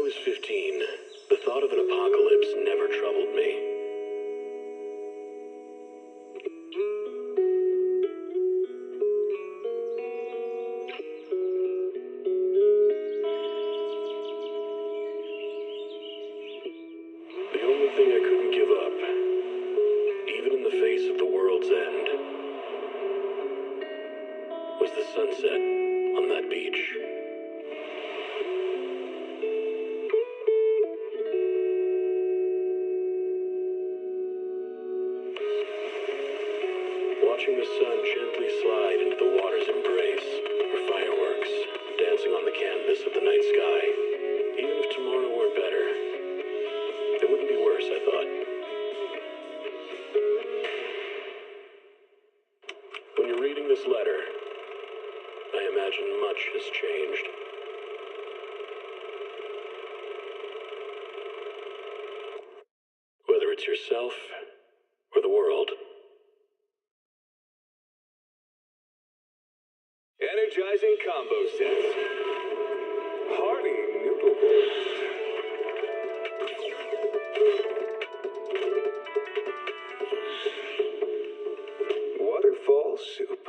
was 15, the thought of an apocalypse never troubled me. The only thing I couldn't give up, even in the face of the world's end, was the sunset on that beach. Watching the sun gently slide into the water's embrace, or fireworks dancing on the canvas of the night sky. Even if tomorrow weren't better, it wouldn't be worse, I thought. When you're reading this letter, I imagine much has changed. Whether it's yourself or the world. Energizing combo sets. Hearty noodle bowls. Waterfall soup.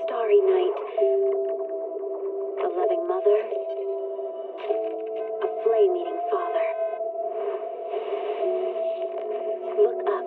Starry night, a loving mother, a flame-eating father. Look up.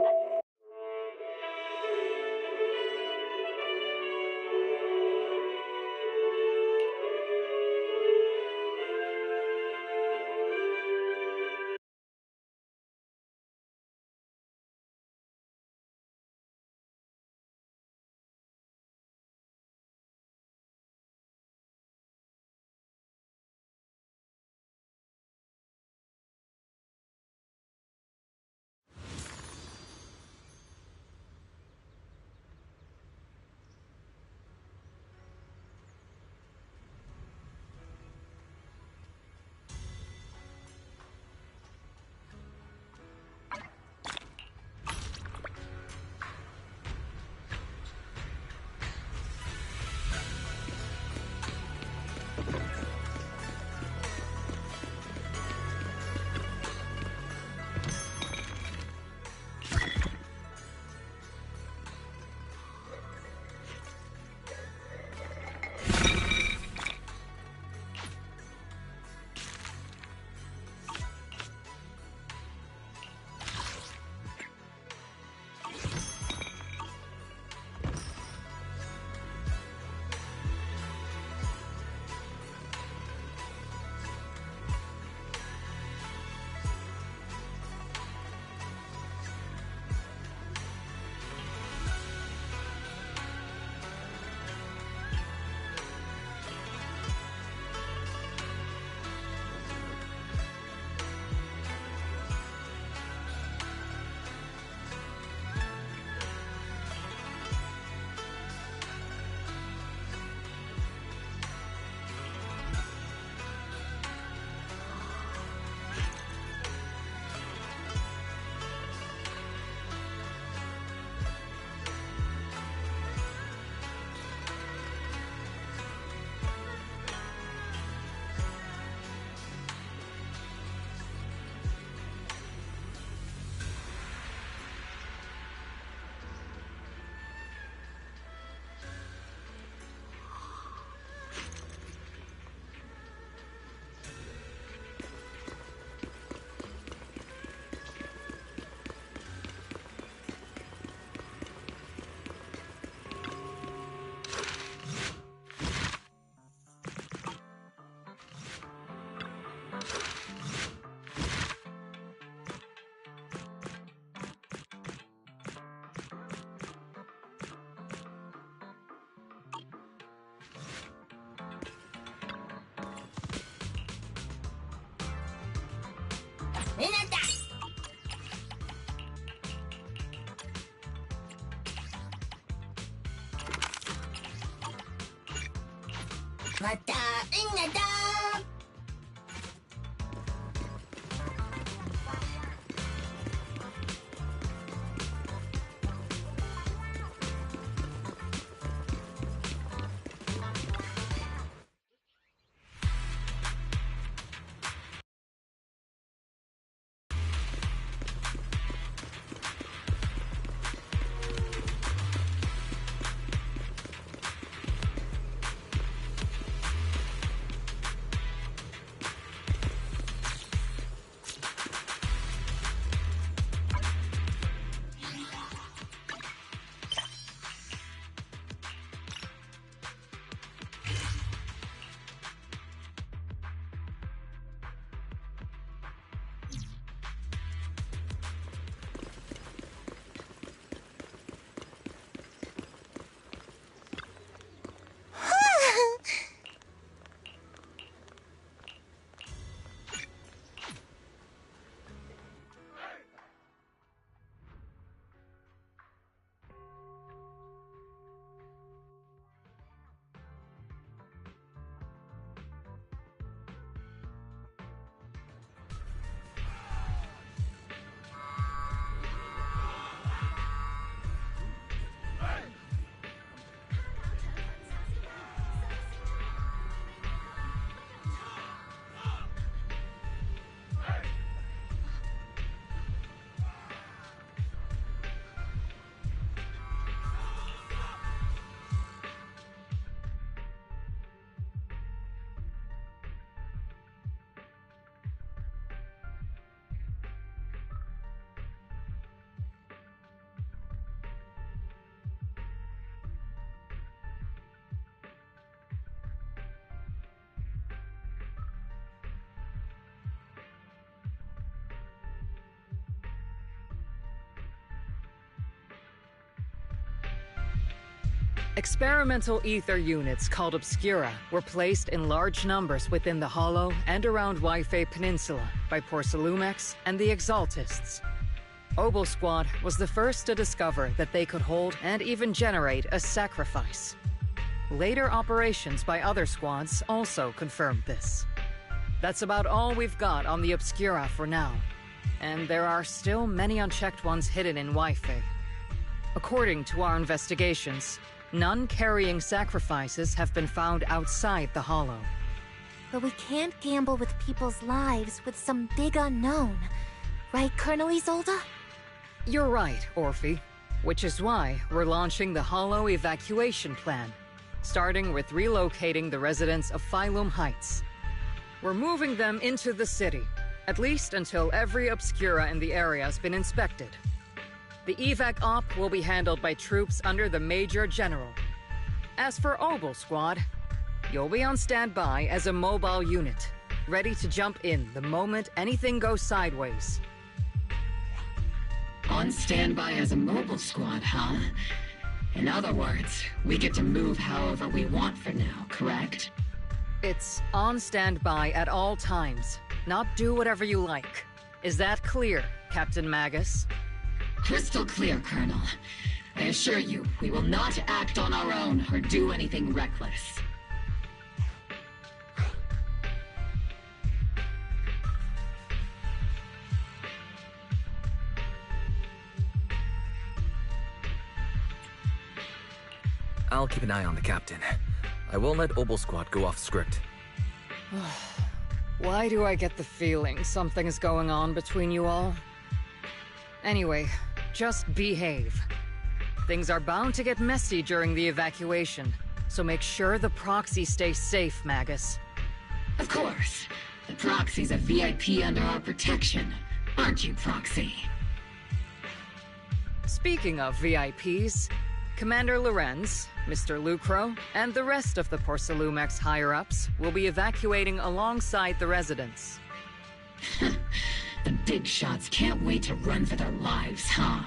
Experimental ether units called Obscura were placed in large numbers within the Hollow and around Waifei Peninsula by Porcelumex and the Exaltists. Obel Squad was the first to discover that they could hold and even generate a sacrifice. Later operations by other squads also confirmed this. That's about all we've got on the Obscura for now, and there are still many unchecked ones hidden in Waifei. According to our investigations, none carrying sacrifices have been found outside the Hollow. But we can't gamble with people's lives with some big unknown. Right, Colonel Isolde? You're right, Orphe. Which is why we're launching the Hollow evacuation plan, starting with relocating the residents of Phylum Heights. We're moving them into the city, at least until every Obscura in the area has been inspected. The evac op will be handled by troops under the Major General. As for Obel Squad, you'll be on standby as a mobile unit, ready to jump in the moment anything goes sideways. On standby as a mobile squad, huh? In other words, we get to move however we want for now, correct? It's on standby at all times, not do whatever you like. Is that clear, Captain Magus? Crystal clear, Colonel. I assure you, we will not act on our own or do anything reckless. I'll keep an eye on the captain. I won't let Obel Squad go off script. Why do I get the feeling something is going on between you all? Anyway, just behave. Things are bound to get messy during the evacuation, so make sure the proxy stays safe, Magus. Of course. The proxy's a VIP under our protection, aren't you, Proxy? Speaking of VIPs, Commander Lorenz, Mr. Lucro, and the rest of the Porcelumex higher-ups will be evacuating alongside the residents. The big shots can't wait to run for their lives, huh?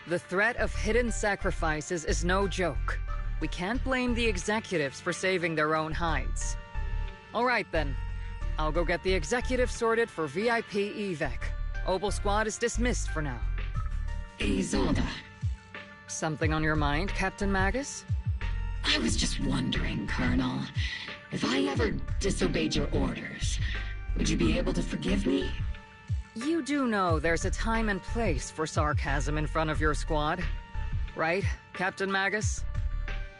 The threat of hidden sacrifices is no joke. We can't blame the executives for saving their own hides. All right then. I'll go get the executives sorted for VIP evac. Obel Squad is dismissed for now. Isolde. Something on your mind, Captain Magus? I was just wondering, Colonel. If I ever disobeyed your orders, would you be able to forgive me? You do know there's a time and place for sarcasm in front of your squad, right, Captain Magus?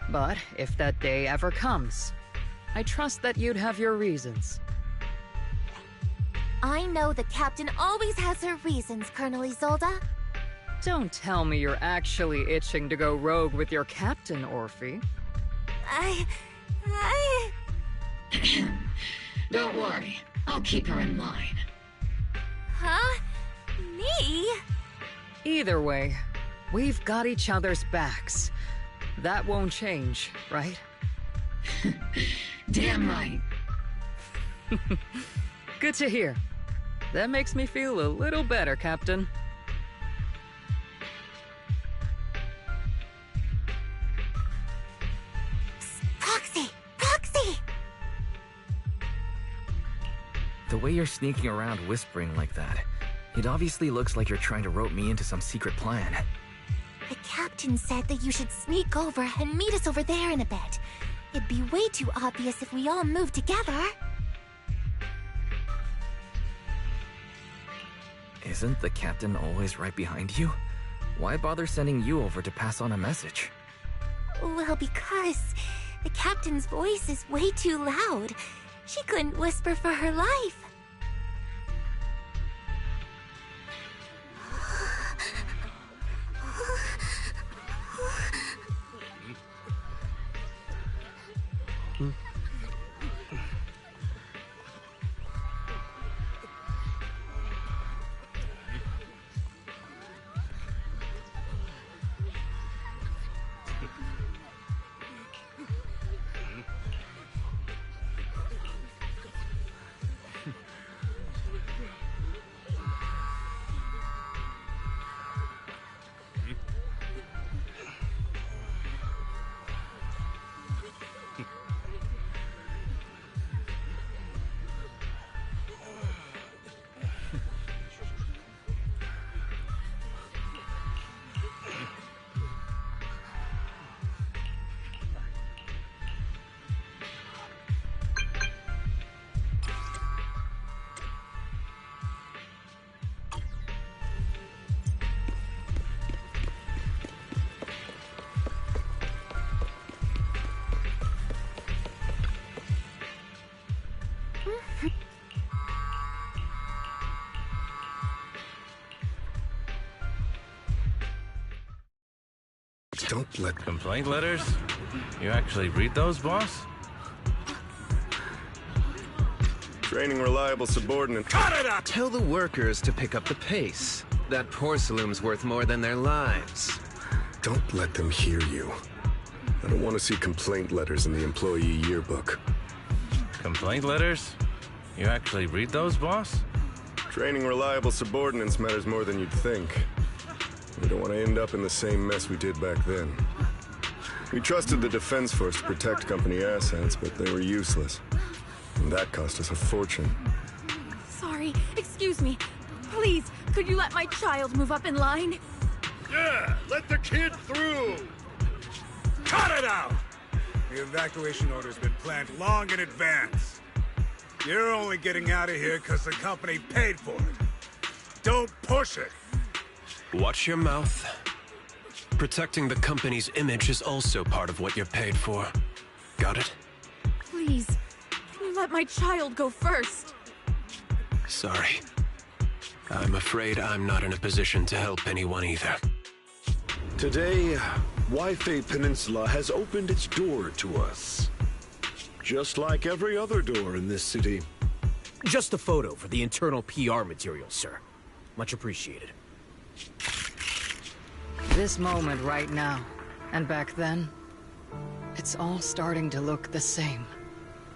But if that day ever comes, I trust that you'd have your reasons. I know the captain always has her reasons, Colonel Isolde. Don't tell me you're actually itching to go rogue with your captain, Orphe. I... Don't worry, I'll keep her in line. Huh? Me? Either way, we've got each other's backs. That won't change, right? Damn right. Good to hear. That makes me feel a little better, Captain. Proxy! Proxy! The way you're sneaking around whispering like that, it obviously looks like you're trying to rope me into some secret plan. The captain said that you should sneak over and meet us over there in a bit. It'd be way too obvious if we all moved together. Isn't the captain always right behind you? Why bother sending you over to pass on a message? Well, because the captain's voice is way too loud. She couldn't whisper for her life. Don't let... Complaint letters? You actually read those, boss? Training reliable subordinate. Cut it up! Tell the workers to pick up the pace. That porcelain's worth more than their lives. Don't let them hear you. I don't want to see complaint letters in the employee yearbook. Complaint letters? You actually read those, boss? Training reliable subordinates matters more than you'd think. We don't want to end up in the same mess we did back then. We trusted the Defense Force to protect company assets, but they were useless. And that cost us a fortune. Sorry, excuse me. Please, could you let my child move up in line? Yeah, let the kid through! Cut it out! The evacuation order's been planned long in advance. You're only getting out of here because the company paid for it. Don't push it! Watch your mouth. Protecting the company's image is also part of what you're paid for. Got it? Please, can you let my child go first? Sorry. I'm afraid I'm not in a position to help anyone either. Today, Wi-Fi Peninsula has opened its door to us. Just like every other door in this city. Just a photo for the internal PR material, sir. Much appreciated. This moment right now, and back then, it's all starting to look the same.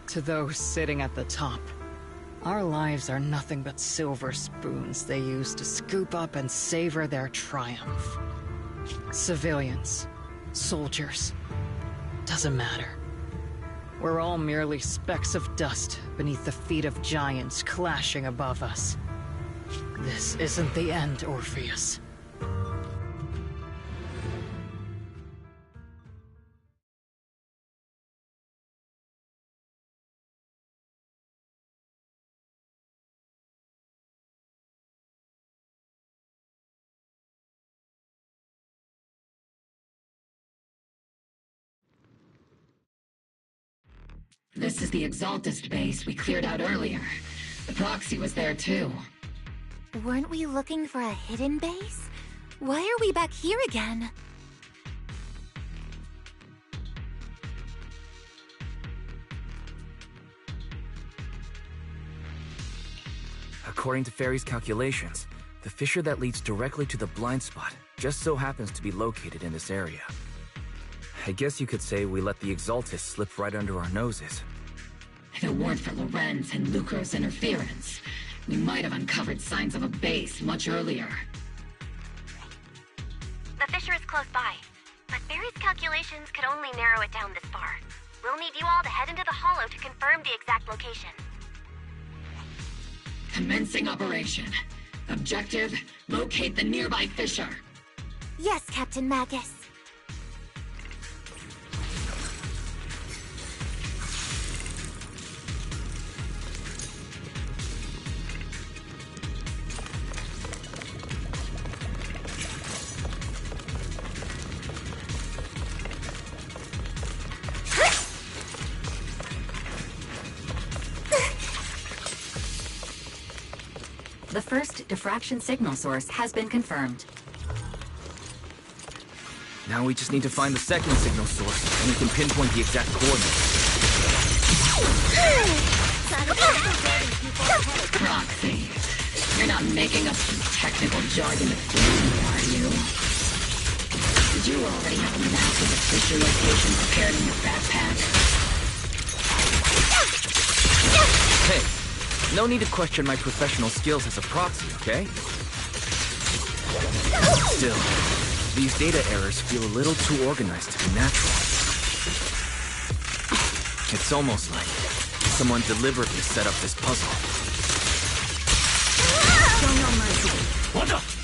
To those sitting at the top, our lives are nothing but silver spoons they use to scoop up and savor their triumph. Civilians, soldiers, doesn't matter. We're all merely specks of dust beneath the feet of giants clashing above us. This isn't the end, Orpheus. This is the Exaltist base we cleared out earlier. The proxy was there too. Weren't we looking for a hidden base? Why are we back here again? According to Fairy's calculations, the fissure that leads directly to the blind spot just so happens to be located in this area. I guess you could say we let the Exaltist slip right under our noses. If it weren't for Lorenz and Lucro's interference, we might have uncovered signs of a base much earlier. The fissure is close by, but Barry's calculations could only narrow it down this far. We'll need you all to head into the hollow to confirm the exact location. Commencing operation. Objective, locate the nearby fissure. Yes, Captain Magus. The first diffraction signal source has been confirmed. Now we just need to find the second signal source, and we can pinpoint the exact coordinates. Proxy. You're not making up some technical jargon to fool me, are you? Did you already have a map of the fissure location prepared in your backpack? Hey, no need to question my professional skills as a proxy, okay? Still, these data errors feel a little too organized to be natural. It's almost like someone deliberately set up this puzzle. Show no mercy. What the?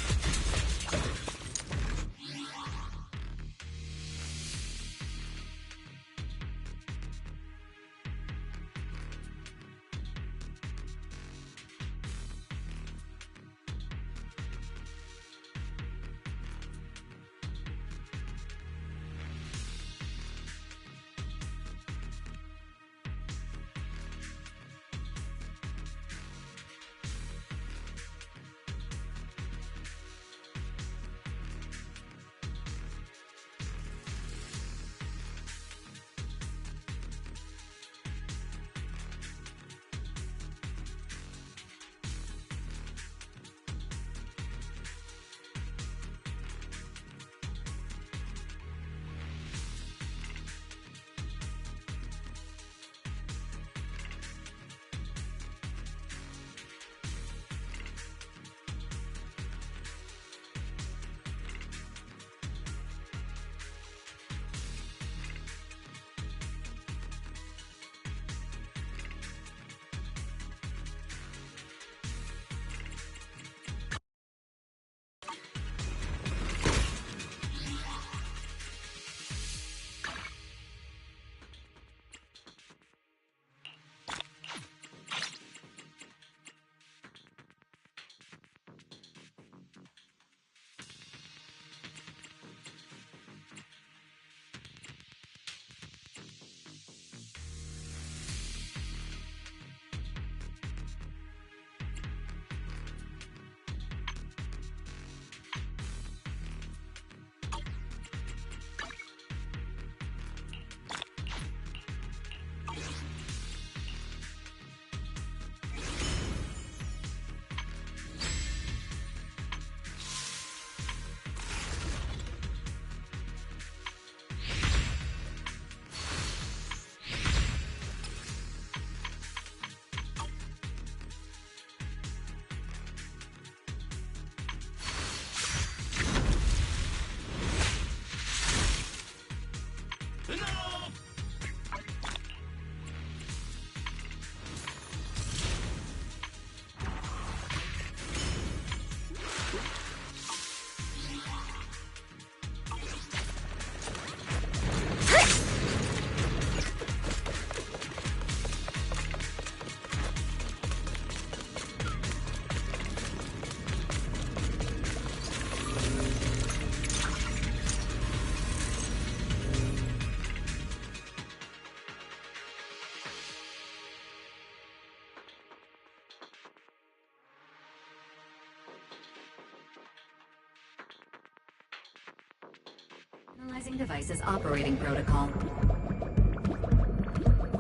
Analyzing device's operating protocol.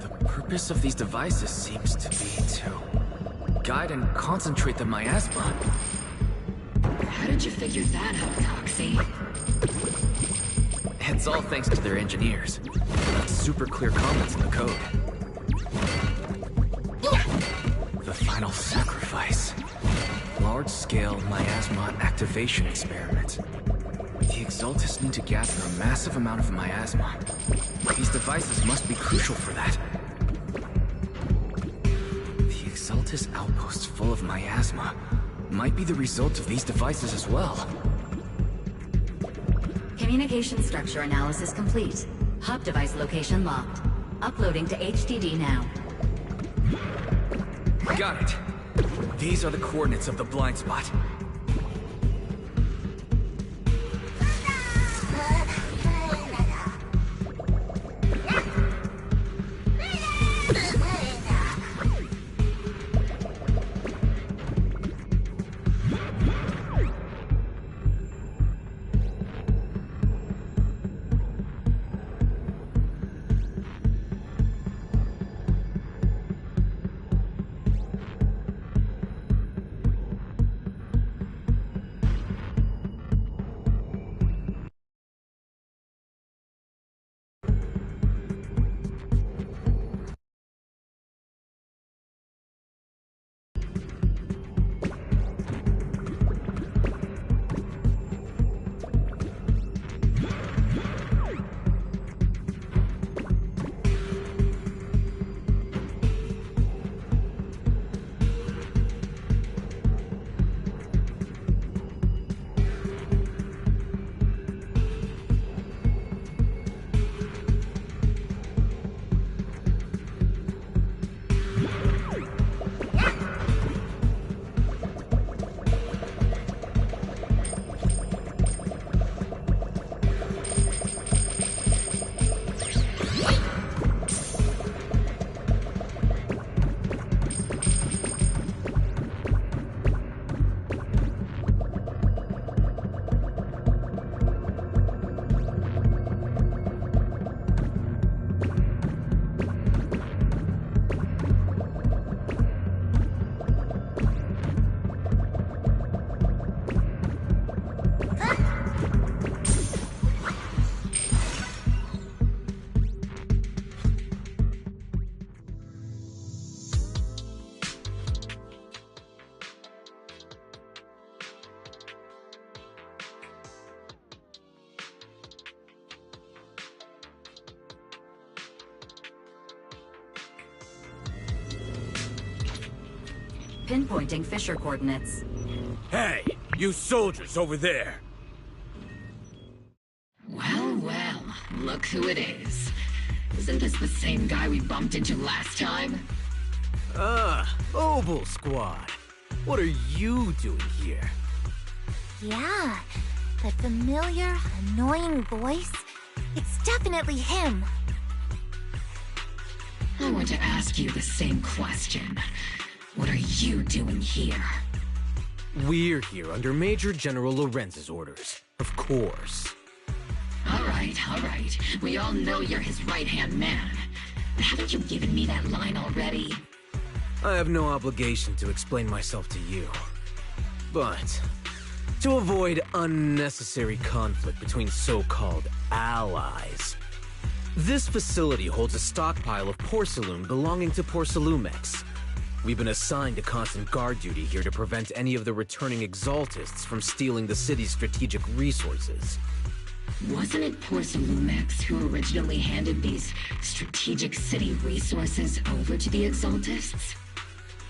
The purpose of these devices seems to be to guide and concentrate the miasma. How did you figure that out, Coxie? It's all thanks to their engineers. Super clear comments in the code. The final sacrifice. Large-scale miasma activation experiment. The Exaltists need to gather a massive amount of miasma. These devices must be crucial for that. The Exaltist outposts full of miasma might be the result of these devices as well. Communication structure analysis complete. Hub device location locked. Uploading to HDD now. Got it. These are the coordinates of the blind spot. Pinpointing Fisher coordinates. Hey, you soldiers over there! Well, well, look who it is. Isn't this the same guy we bumped into last time? Obel Squad. What are you doing here? Yeah, that familiar, annoying voice. It's definitely him. I want to ask you the same question. What are you doing here? We're here under Major General Lorenz's orders, of course. All right. We all know you're his right-hand man. But haven't you given me that line already? I have no obligation to explain myself to you. But to avoid unnecessary conflict between so-called allies, this facility holds a stockpile of porcelain belonging to Porcelumex. We've been assigned to constant guard duty here to prevent any of the returning Exaltists from stealing the city's strategic resources. Wasn't it Porcelumex who originally handed these strategic city resources over to the Exaltists?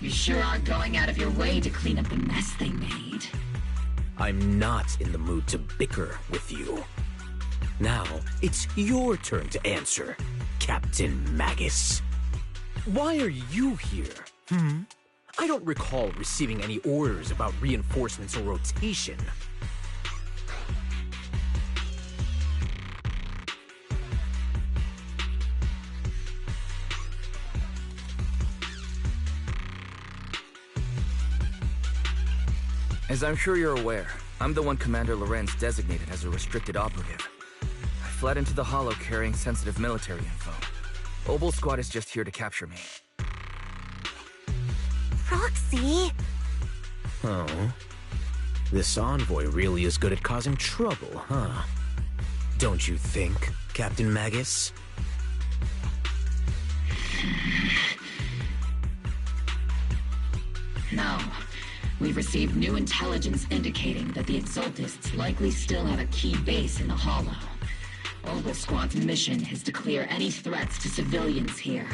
You sure are going out of your way to clean up the mess they made. I'm not in the mood to bicker with you. Now, it's your turn to answer, Captain Magus. Why are you here? I don't recall receiving any orders about reinforcements or rotation. As I'm sure you're aware, I'm the one Commander Lorenz designated as a restricted operative. I fled into the Hollow carrying sensitive military info. Obel Squad is just here to capture me. Roxy! Oh. This envoy really is good at causing trouble, huh? Don't you think, Captain Magus? No. We've received new intelligence indicating that the Exaltists likely still have a key base in the Hollow. Obel Squad's mission is to clear any threats to civilians here.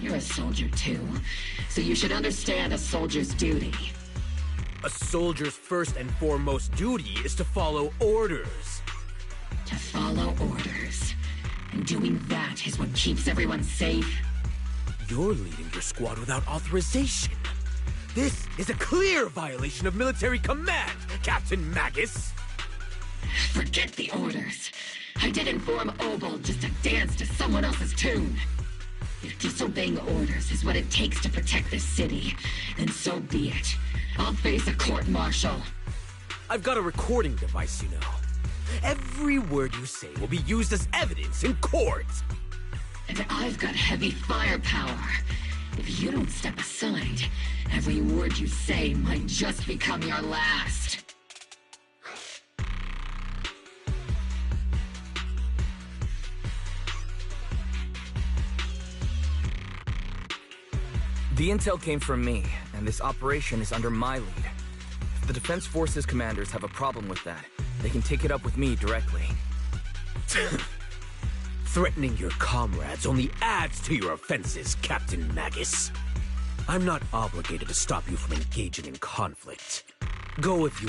You're a soldier too, so you should understand a soldier's duty. A soldier's first and foremost duty is to follow orders. To follow orders. And doing that is what keeps everyone safe. You're leading your squad without authorization. This is a clear violation of military command, Captain Magus! Forget the orders. I didn't form Obel just to dance to someone else's tune. If disobeying orders is what it takes to protect this city, then so be it. I'll face a court-martial. I've got a recording device, you know. Every word you say will be used as evidence in court. And I've got heavy firepower. If you don't step aside, every word you say might just become your last. The intel came from me, and this operation is under my lead. If the Defense Forces commanders have a problem with that, they can take it up with me directly. Threatening your comrades only adds to your offenses, Captain Magus. I'm not obligated to stop you from engaging in conflict. Go if you...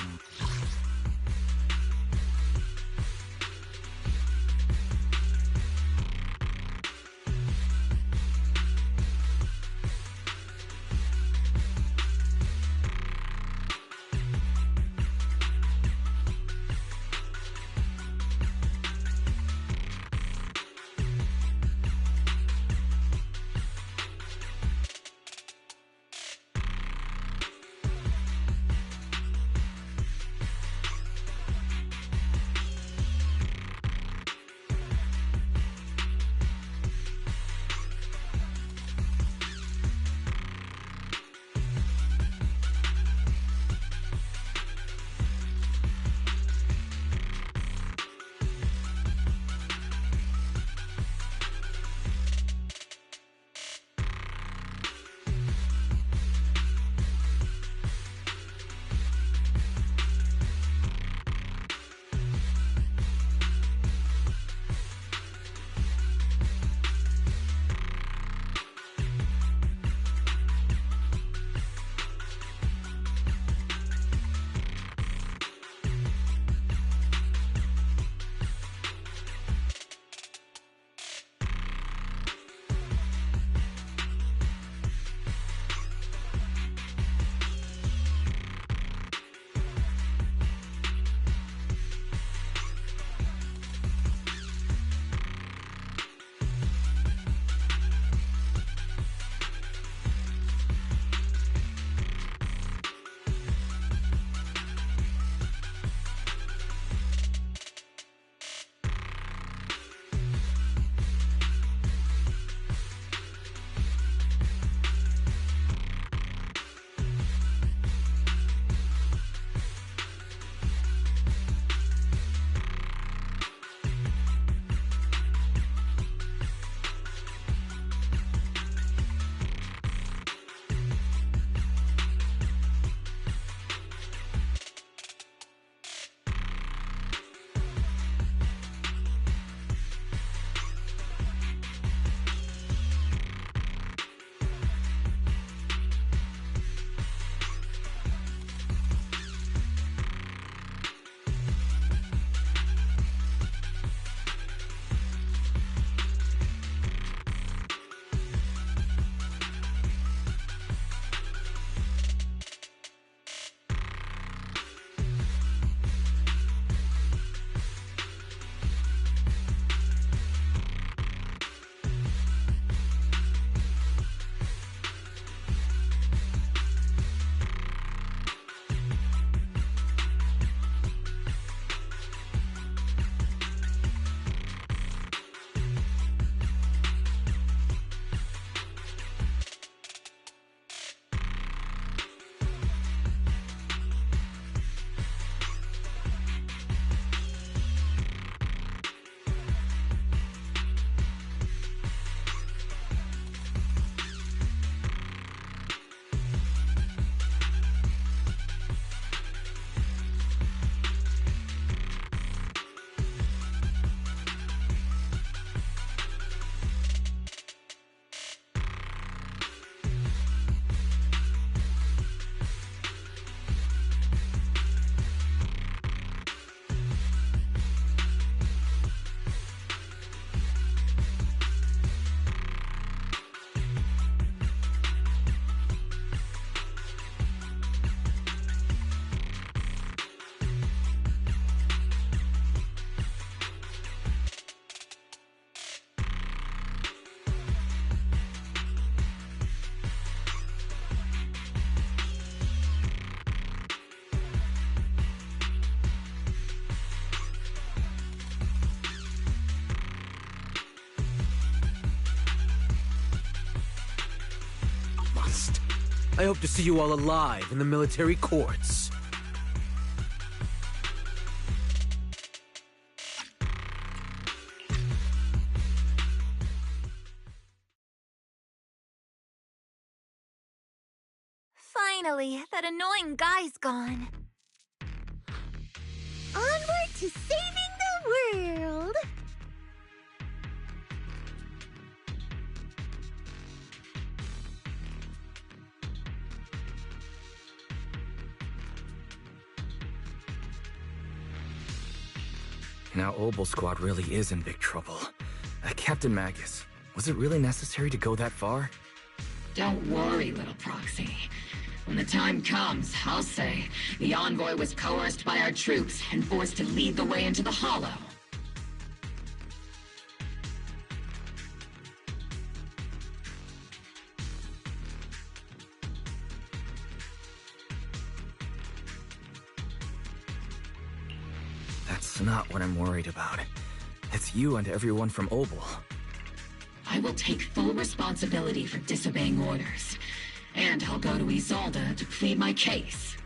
I hope to see you all alive in the military courts. Finally, that annoying guy's gone. Onward to saving the world! Now Obel Squad really is in big trouble. Captain Magus, was it really necessary to go that far? Don't worry, little proxy. When the time comes, I'll say the envoy was coerced by our troops and forced to lead the way into the Hollow. That's not what I'm worried about. It's you and everyone from Obel. I will take full responsibility for disobeying orders. And I'll go to Isolde to plead my case.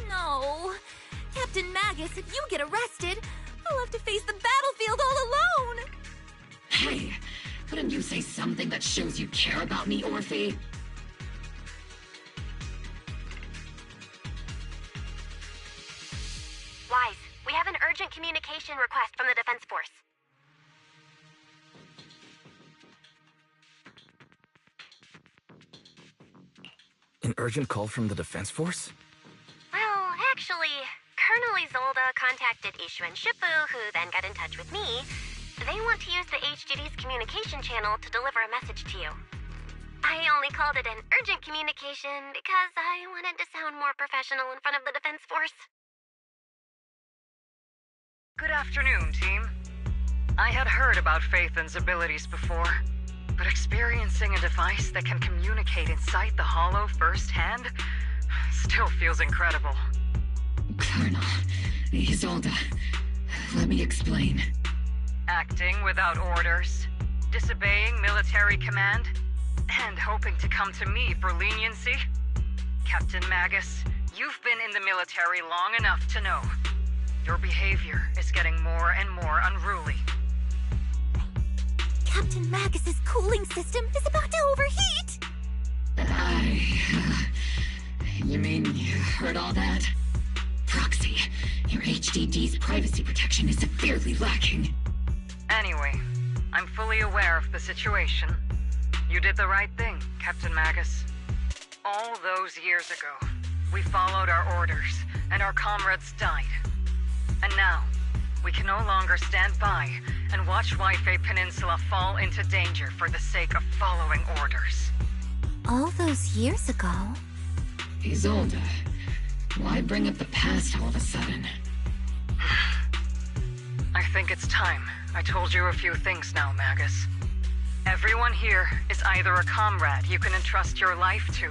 No. Captain Magus, if you get arrested, I'll have to face the battlefield all alone. Hey, couldn't you say something that shows you care about me, Orphe? Wise, we have an urgent communication request from the Defense Force. An urgent call from the Defense Force? Well, actually, Colonel Isolde contacted Ishu and Shifu, who then got in touch with me. They want to use the HDD's communication channel to deliver a message to you. I only called it an urgent communication because I wanted to sound more professional in front of the Defense Force. Good afternoon, team. I had heard about Phaethon's abilities before, but experiencing a device that can communicate inside the Hollow firsthand still feels incredible. Colonel, Isolde, let me explain. Acting without orders, disobeying military command, and hoping to come to me for leniency? Captain Magus, you've been in the military long enough to know. Your behavior is getting more and more unruly. Captain Magus's cooling system is about to overheat! You mean you heard all that? Proxy, your HDD's privacy protection is severely lacking. Anyway, I'm fully aware of the situation. You did the right thing, Captain Magus. All those years ago, we followed our orders, and our comrades died. And now, we can no longer stand by and watch Waifei Peninsula fall into danger for the sake of following orders. All those years ago? Isolde, why bring up the past all of a sudden? I think it's time I told you a few things now, Magus. Everyone here is either a comrade you can entrust your life to,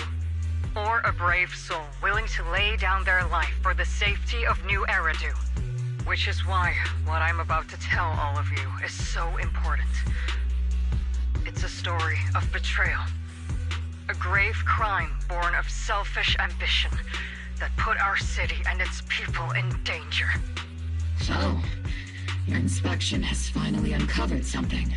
or a brave soul willing to lay down their life for the safety of New Eridu. Which is why what I'm about to tell all of you is so important. It's a story of betrayal. A grave crime born of selfish ambition that put our city and its people in danger. So, your inspection has finally uncovered something.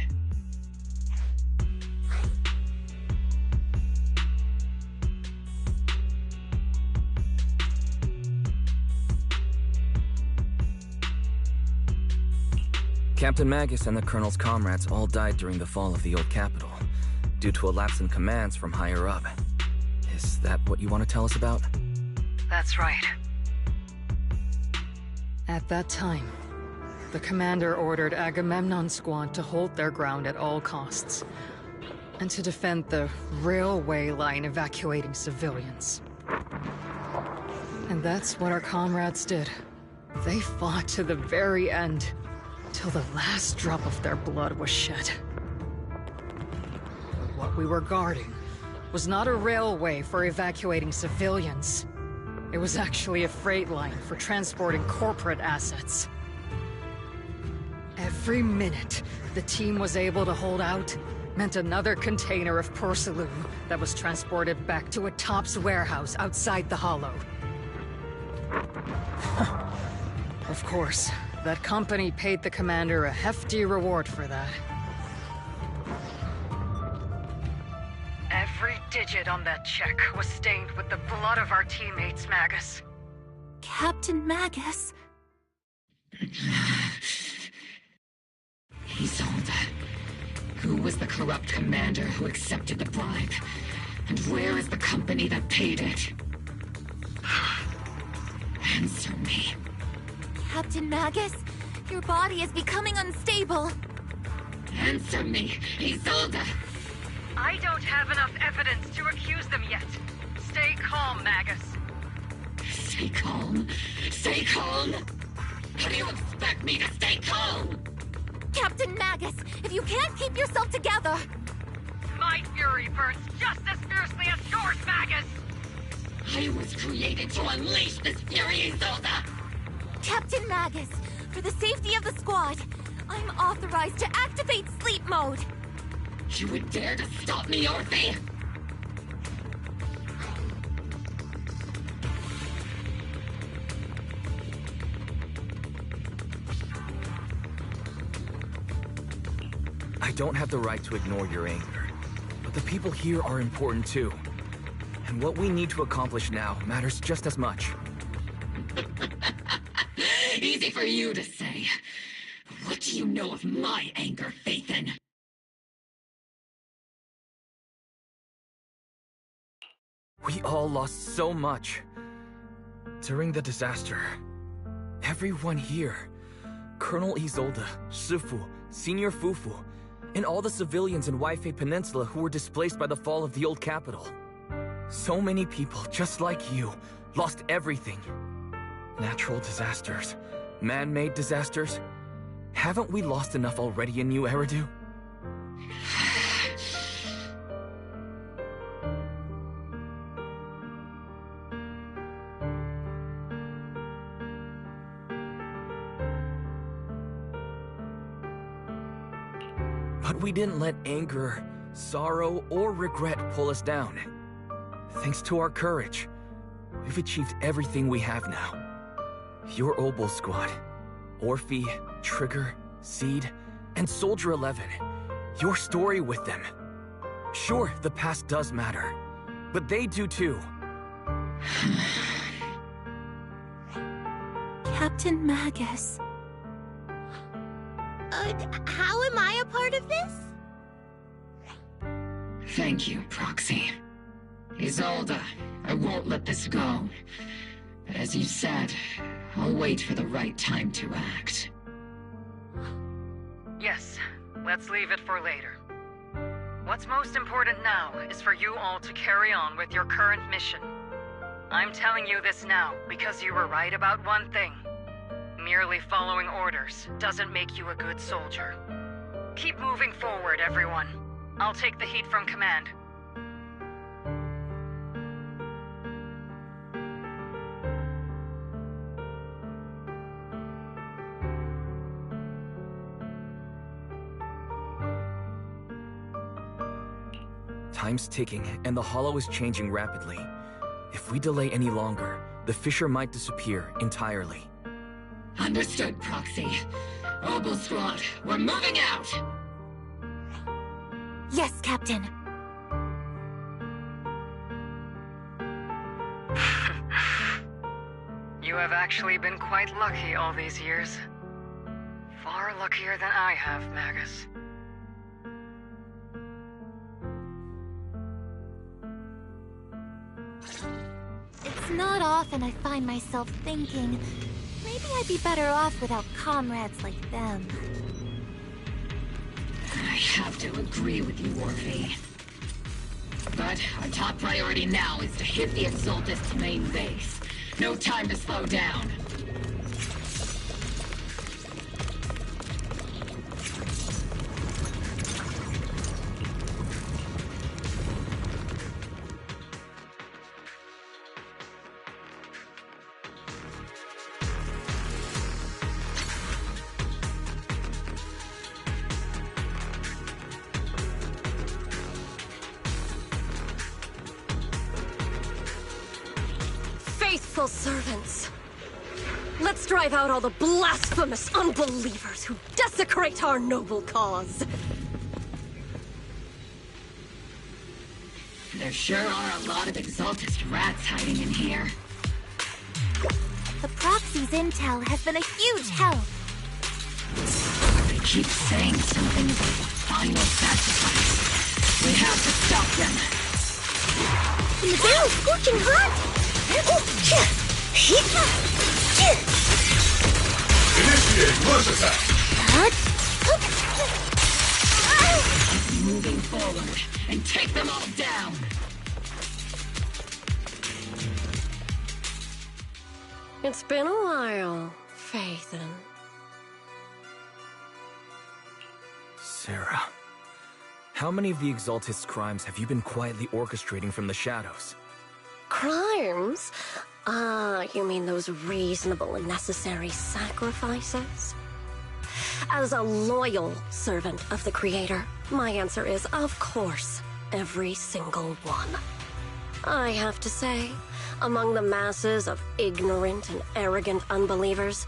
Captain Magus and the Colonel's comrades all died during the fall of the old capital, due to a lapse in commands from higher up. Is that what you want to tell us about? That's right. At that time, the commander ordered Agamemnon's squad to hold their ground at all costs, and to defend the railway line evacuating civilians. And that's what our comrades did. They fought to the very end, till the last drop of their blood was shed. But what we were guarding was not a railway for evacuating civilians. It was actually a freight line for transporting corporate assets. Every minute the team was able to hold out, meant another container of porcelain that was transported back to a Topps warehouse outside the Hollow. Of course, that company paid the commander a hefty reward for that. Every digit on that check was stained with the blood of our teammates, Magus. Captain Magus? Isolde. Who was the corrupt commander who accepted the bribe? And where is the company that paid it? Answer me. Captain Magus, your body is becoming unstable. Answer me, Isolde! I don't have enough evidence to accuse them yet. Stay calm, Magus. Stay calm? Stay calm? How do you expect me to stay calm? Captain Magus, if you can't keep yourself together... My fury burns just as fiercely as yours, Magus! I was created to unleash this fury, Isolde! Captain Magus, for the safety of the squad, I'm authorized to activate sleep mode. You would dare to stop me, Orphe? I don't have the right to ignore your anger, but the people here are important too. And what we need to accomplish now matters just as much. Easy for you to say. What do you know of my anger, Phaethon? We all lost so much. During the disaster, everyone here, Colonel Isolde, Shifu, Senior Fufu, and all the civilians in Waifei Peninsula who were displaced by the fall of the old capital. So many people, just like you, lost everything. Natural disasters, man-made disasters. Haven't we lost enough already in New Eridu? But we didn't let anger, sorrow, or regret pull us down. Thanks to our courage, we've achieved everything we have now. Your Obel squad, Orphe, Trigger, Seed, and Soldier 11. Your story with them. Sure, the past does matter, but they do too. Captain Magus. How am I a part of this? Thank you, Proxy. Isolde, I won't let this go. But as you said, I'll wait for the right time to act. Yes, let's leave it for later. What's most important now is for you all to carry on with your current mission. I'm telling you this now because you were right about one thing. Merely following orders doesn't make you a good soldier. Keep moving forward, everyone. I'll take the heat from command. Time's ticking, and the Hollow is changing rapidly. If we delay any longer, the fissure might disappear entirely. Understood, Proxy. Obel Squad, we're moving out! Yes, Captain. You have actually been quite lucky all these years. Far luckier than I have, Magus. It's not often I find myself thinking, maybe I'd be better off without comrades like them. I have to agree with you, Orphe. But our top priority now is to hit the Exaltist's main base. No time to slow down. faithful servants. Let's drive out all the blasphemous unbelievers who desecrate our noble cause. There sure are a lot of Exaltist rats hiding in here. The proxy's intel has been a huge help. They keep saying something about the final sacrifice. We have to stop them. The battle's scorching hot! Initiate rush attack! Keep moving forward and take them all down! It's been a while, Phaethon. Sarah, how many of the Exaltist's crimes have you been quietly orchestrating from the shadows? Crimes? You mean those reasonable and necessary sacrifices? As a loyal servant of the Creator, my answer is, of course, every single one. I have to say, among the masses of ignorant and arrogant unbelievers,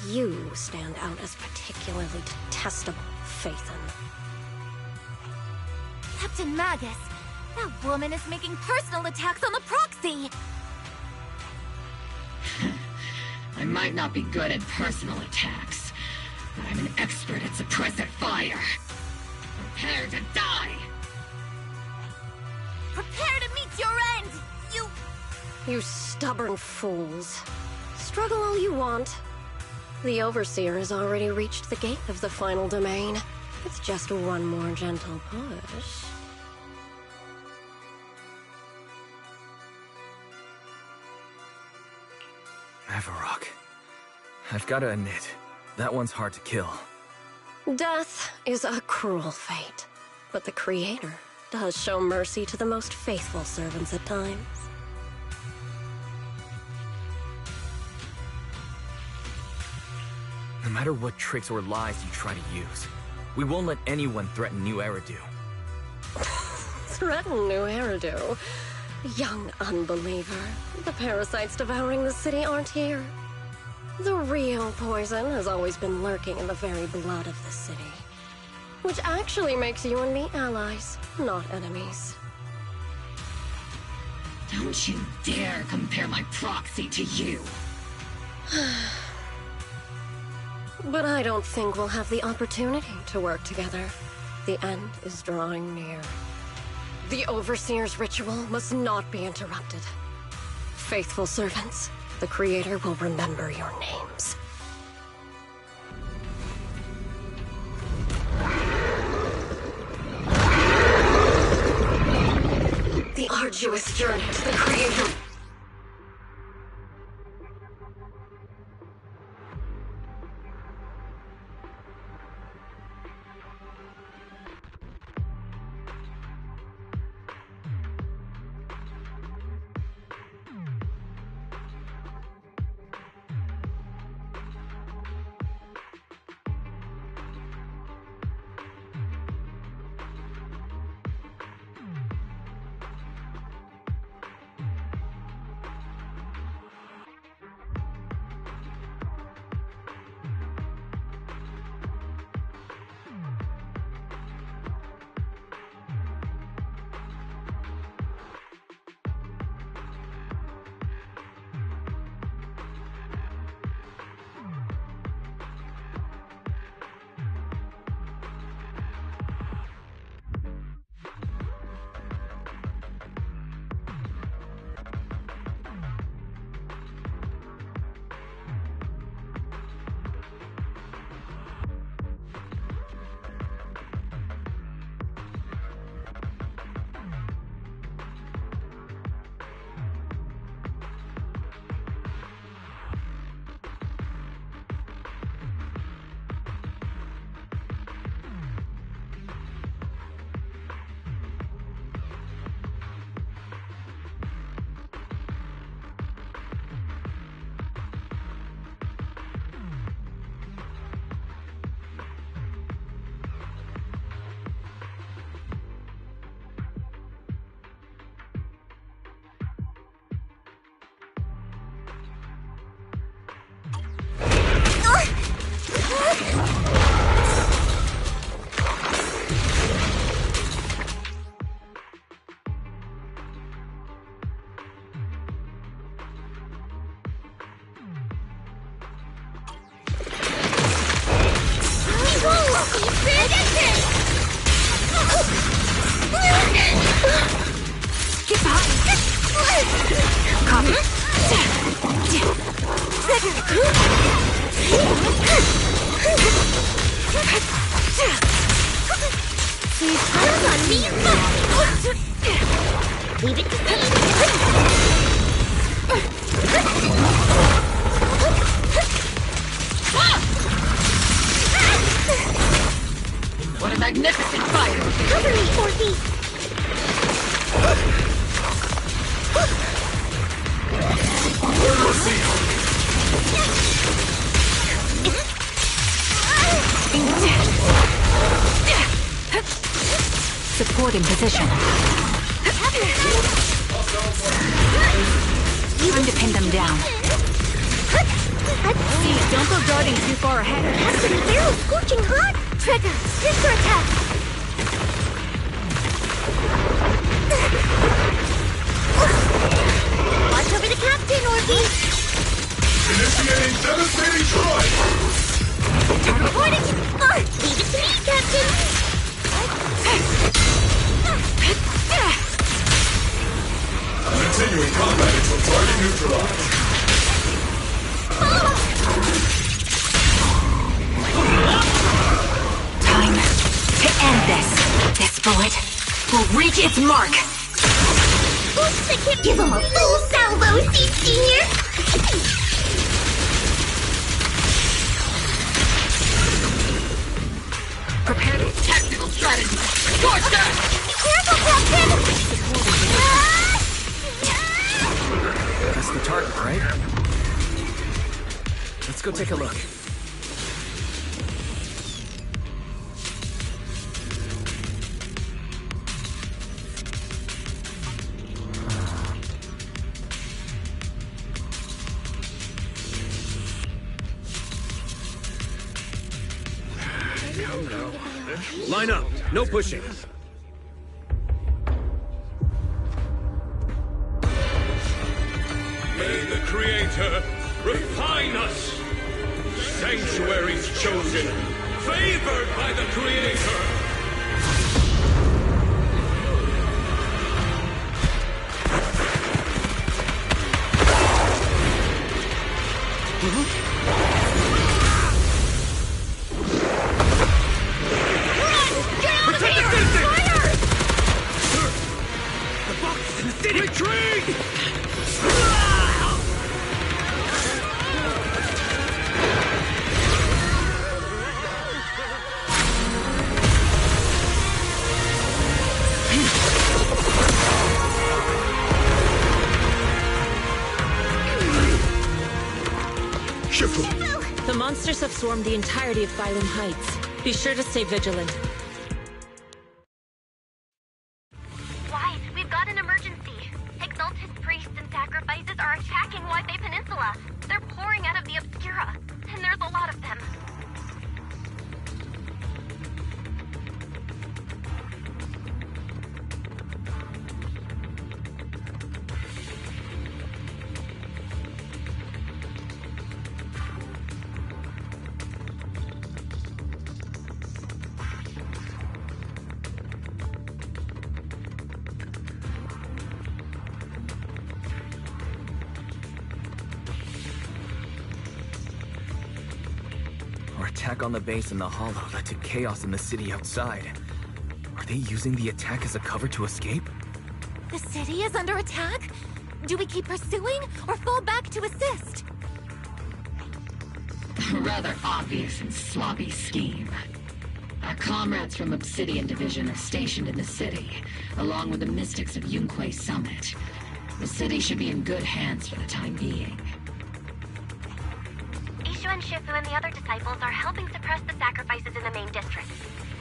you stand out as particularly detestable, Phaethon. Captain Magus, that woman is making personal attacks on the proxy! I might not be good at personal attacks, but I'm an expert at suppressive fire. Prepare to die! Prepare to meet your end, you... You stubborn fools. Struggle all you want. The Overseer has already reached the gate of the final domain. It's just one more gentle push. Avarok. I've gotta admit, that one's hard to kill. Death is a cruel fate, but the Creator does show mercy to the most faithful servants at times. No matter what tricks or lies you try to use, we won't let anyone threaten New Eridu. Threaten New Eridu? Young unbeliever. The parasites devouring the city aren't here. The real poison has always been lurking in the very blood of the city. Which actually makes you and me allies, not enemies. Don't you dare compare my proxy to you! But I don't think we'll have the opportunity to work together. The end is drawing near. The Overseer's ritual must not be interrupted. Faithful servants, the Creator will remember your names. The arduous journey to the Creator. Get behind! Copy. These hands on me! Leave it to me! What a magnificent fire! Cover me, Orphe! Supporting position. Time to pin them down. See, don't go darting too far ahead. Captain, the barrel's scorching hot! Trigger, sister attack! Watch over the captain, Orphe! Initiating devastating strike! Reporting! Leave it to me, Captain! Continuing combat until target neutralized. Time to end this. This bullet will reach its mark. Oops, I can't give him a full salvo, Senior! Prepare the tactical strategy. Scorch that! Careful, Captain! That's the target, right? Let's go take a look. Line up. No pushing. May the Creator refine us. Sanctuaries chosen, favored by the Creator. The monsters have swarmed the entirety of Phylum Heights. Be sure to stay vigilant. Wise, we've got an emergency. Exalted priests and sacrifices are attacking Wi-Fi Peninsula. They're pouring out of the Obscura, and there's a lot of them. Our attack on the base in the Hollow led to chaos in the city outside. Are they using the attack as a cover to escape? The city is under attack? Do we keep pursuing or fall back to assist? A rather obvious and sloppy scheme. Our comrades from Obsidian Division are stationed in the city, along with the mystics of Yunque Summit. The city should be in good hands for the time being. Ishu and Shifu and the other disciples are helping suppress the sacrifices in the main district.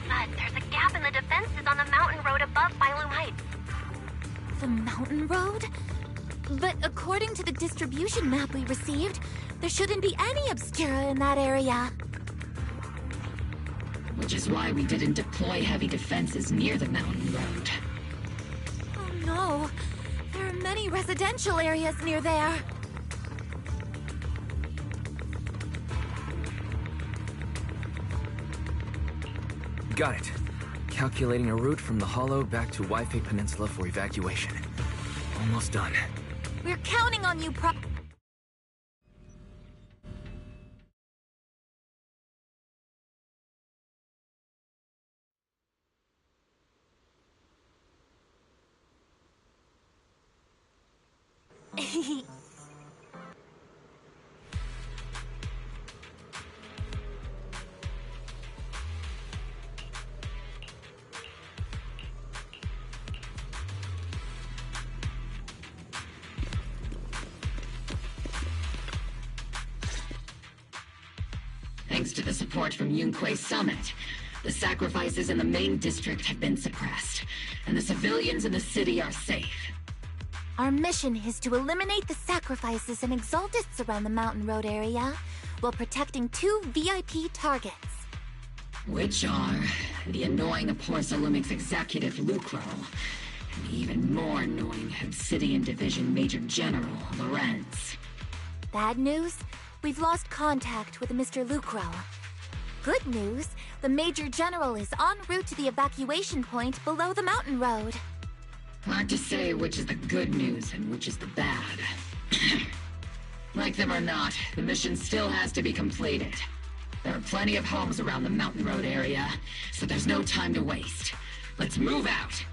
But there's a gap in the defenses on the mountain road above Phylum Heights. The mountain road? But according to the distribution map we received, there shouldn't be any Obscura in that area. Which is why we didn't deploy heavy defenses near the mountain road. Oh no, there are many residential areas near there. Got it. Calculating a route from the Hollow back to Wi-Fi Peninsula for evacuation. Almost done. We're counting on you, Thanks to the support from Yunque's summit, the sacrifices in the main district have been suppressed, and the civilians in the city are safe. Our mission is to eliminate the sacrifices and exaltists around the Mountain Road area, while protecting 2 VIP targets. Which are the annoying Porcelumix executive Lucro, and the even more annoying Obsidian Division Major General Lorenz. Bad news? We've lost contact with Mr. Lucro. Good news, the Major General is en route to the evacuation point below the mountain road. Hard to say which is the good news and which is the bad. Like them or not, the mission still has to be completed. There are plenty of homes around the mountain road area, so there's no time to waste. Let's move out!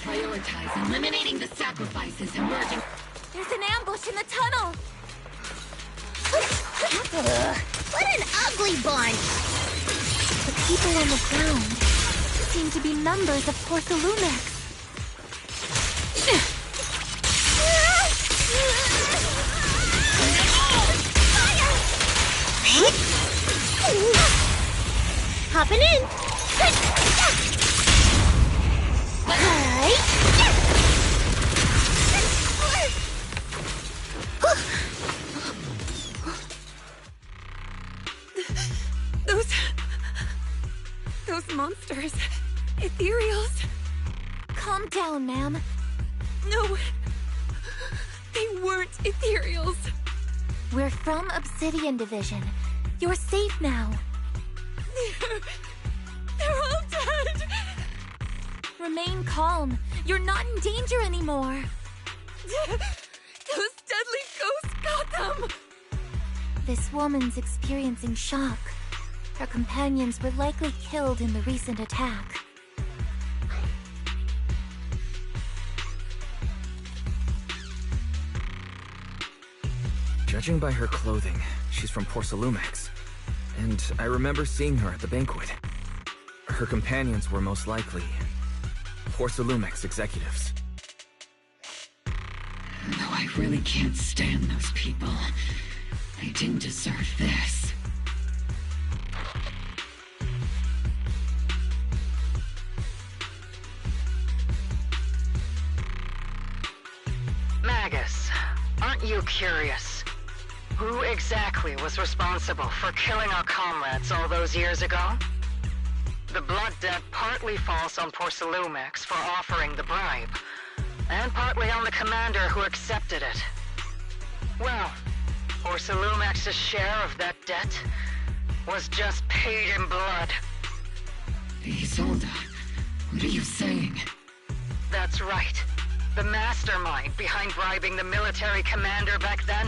Prioritize eliminating the sacrifices emerging. There's an ambush in the tunnel! What an ugly bunch! The people on the ground seem to be members of Porcelumix. Hopping in! Those monsters. Ethereals. Calm down, ma'am. No. They weren't Ethereals. We're from Obsidian Division. You're safe now. They're all dead. Remain calm. You're not in danger anymore. Those deadly ghosts got them. This woman's experiencing shock. Her companions were likely killed in the recent attack. Judging by her clothing, she's from Porcelumix. And I remember seeing her at the banquet. Her companions were most likely Porcelumix executives. Though I really can't stand those people, they didn't deserve this. Magus, aren't you curious? Who exactly was responsible for killing our comrades all those years ago? The blood debt partly falls on Porcelumix for offering the bribe, and partly on the commander who accepted it. Well, Porcelumix's share of that debt was just paid in blood. Isolde, what are you saying? That's right. The mastermind behind bribing the military commander back then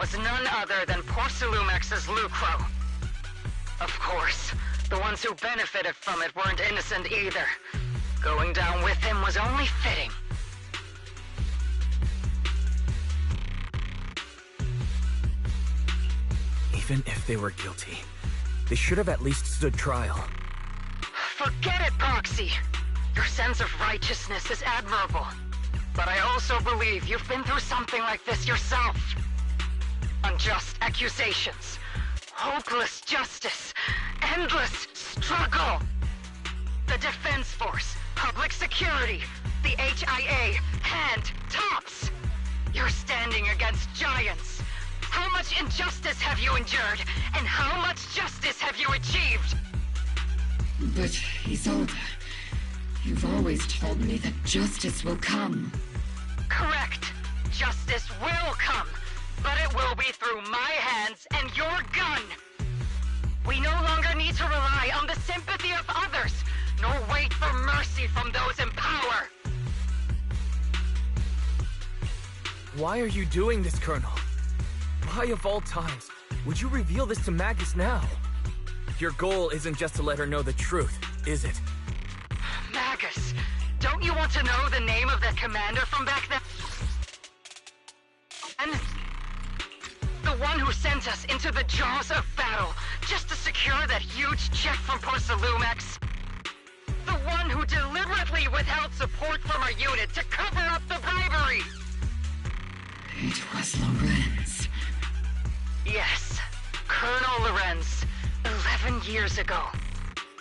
was none other than Porcelumex's Lucro. Of course, the ones who benefited from it weren't innocent either. Going down with him was only fitting. Even if they were guilty, they should have at least stood trial. Forget it, Proxy. Your sense of righteousness is admirable. But I also believe you've been through something like this yourself. Unjust accusations, hopeless justice, endless struggle. The Defense Force, public security, the HIA, and TOPS. You're standing against giants. How much injustice have you endured, and how much justice have you achieved? But, Isolde, you've always told me that justice will come. Correct. Justice will come, but it will be through my hands and your gun. We no longer need to rely on the sympathy of others, nor wait for mercy from those in power. Why are you doing this, Colonel? Why of all times would you reveal this to Magus now? Your goal isn't just to let her know the truth, is it? Magus, don't you want to know the name of that commander from back then? And the one who sent us into the jaws of battle just to secure that huge check from Porcelumex? The one who deliberately withheld support from our unit to cover up the bribery? It was Lorenz. Yes, Colonel Lorenz, 11 years ago.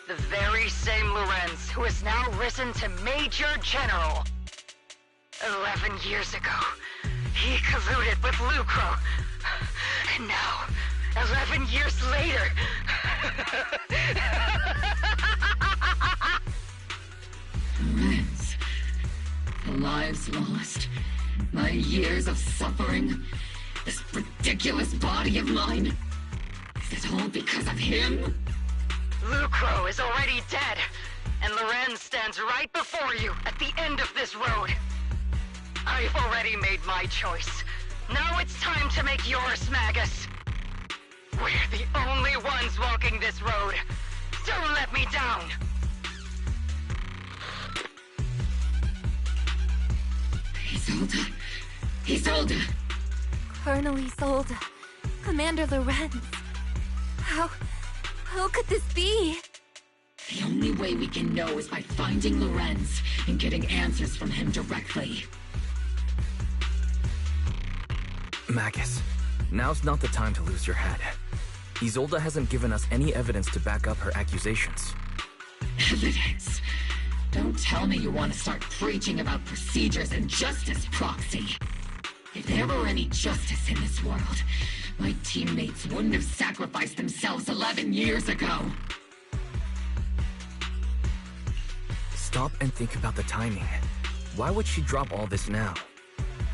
The very same Lorenz who has now risen to Major General. 11 years ago, he colluded with Lucro. And now, 11 years later... Lorenz, the lives lost, my years of suffering, this ridiculous body of mine. Is it all because of him? Lucro is already dead, and Lorenz stands right before you at the end of this road. I've already made my choice. Now it's time to make yours, Magus. We're the only ones walking this road. Don't let me down. Isolde. Isolde. Colonel Isolde. Commander Lorenz. How could this be? The only way we can know is by finding Lorenz and getting answers from him directly. Magus, now's not the time to lose your head. Isolde hasn't given us any evidence to back up her accusations. Evidence? Don't tell me you want to start preaching about procedures and justice, Proxy. If there were any justice in this world, my teammates wouldn't have sacrificed themselves 11 years ago. Stop and think about the timing. Why would she drop all this now?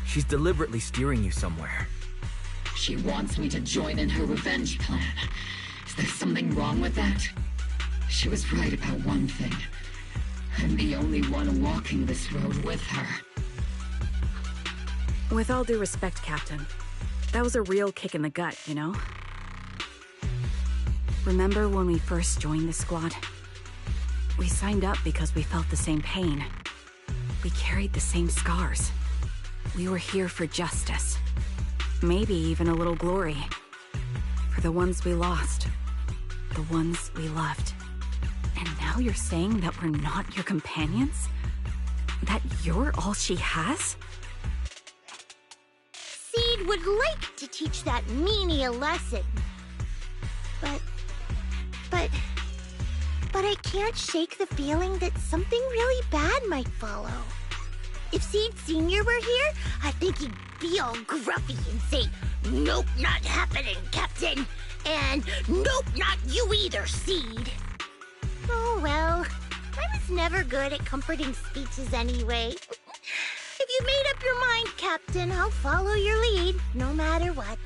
She's deliberately steering you somewhere. She wants me to join in her revenge plan. Is there something wrong with that? She was right about one thing. I'm the only one walking this road with her. With all due respect, Captain, that was a real kick in the gut, you know? Remember when we first joined the squad? We signed up because we felt the same pain. We carried the same scars. We were here for justice. Maybe even a little glory. For the ones we lost. The ones we loved. And now you're saying that we're not your companions? That you're all she has? Seed would like to teach that meanie a lesson. But I can't shake the feeling that something really bad might follow. If Seed Sr. were here, I think he'd be all gruffy and say, "Nope, not happening, Captain." And, "Nope, not you either, Seed." Oh well, I was never good at comforting speeches anyway. If you made up your mind, Captain, I'll follow your lead, no matter what.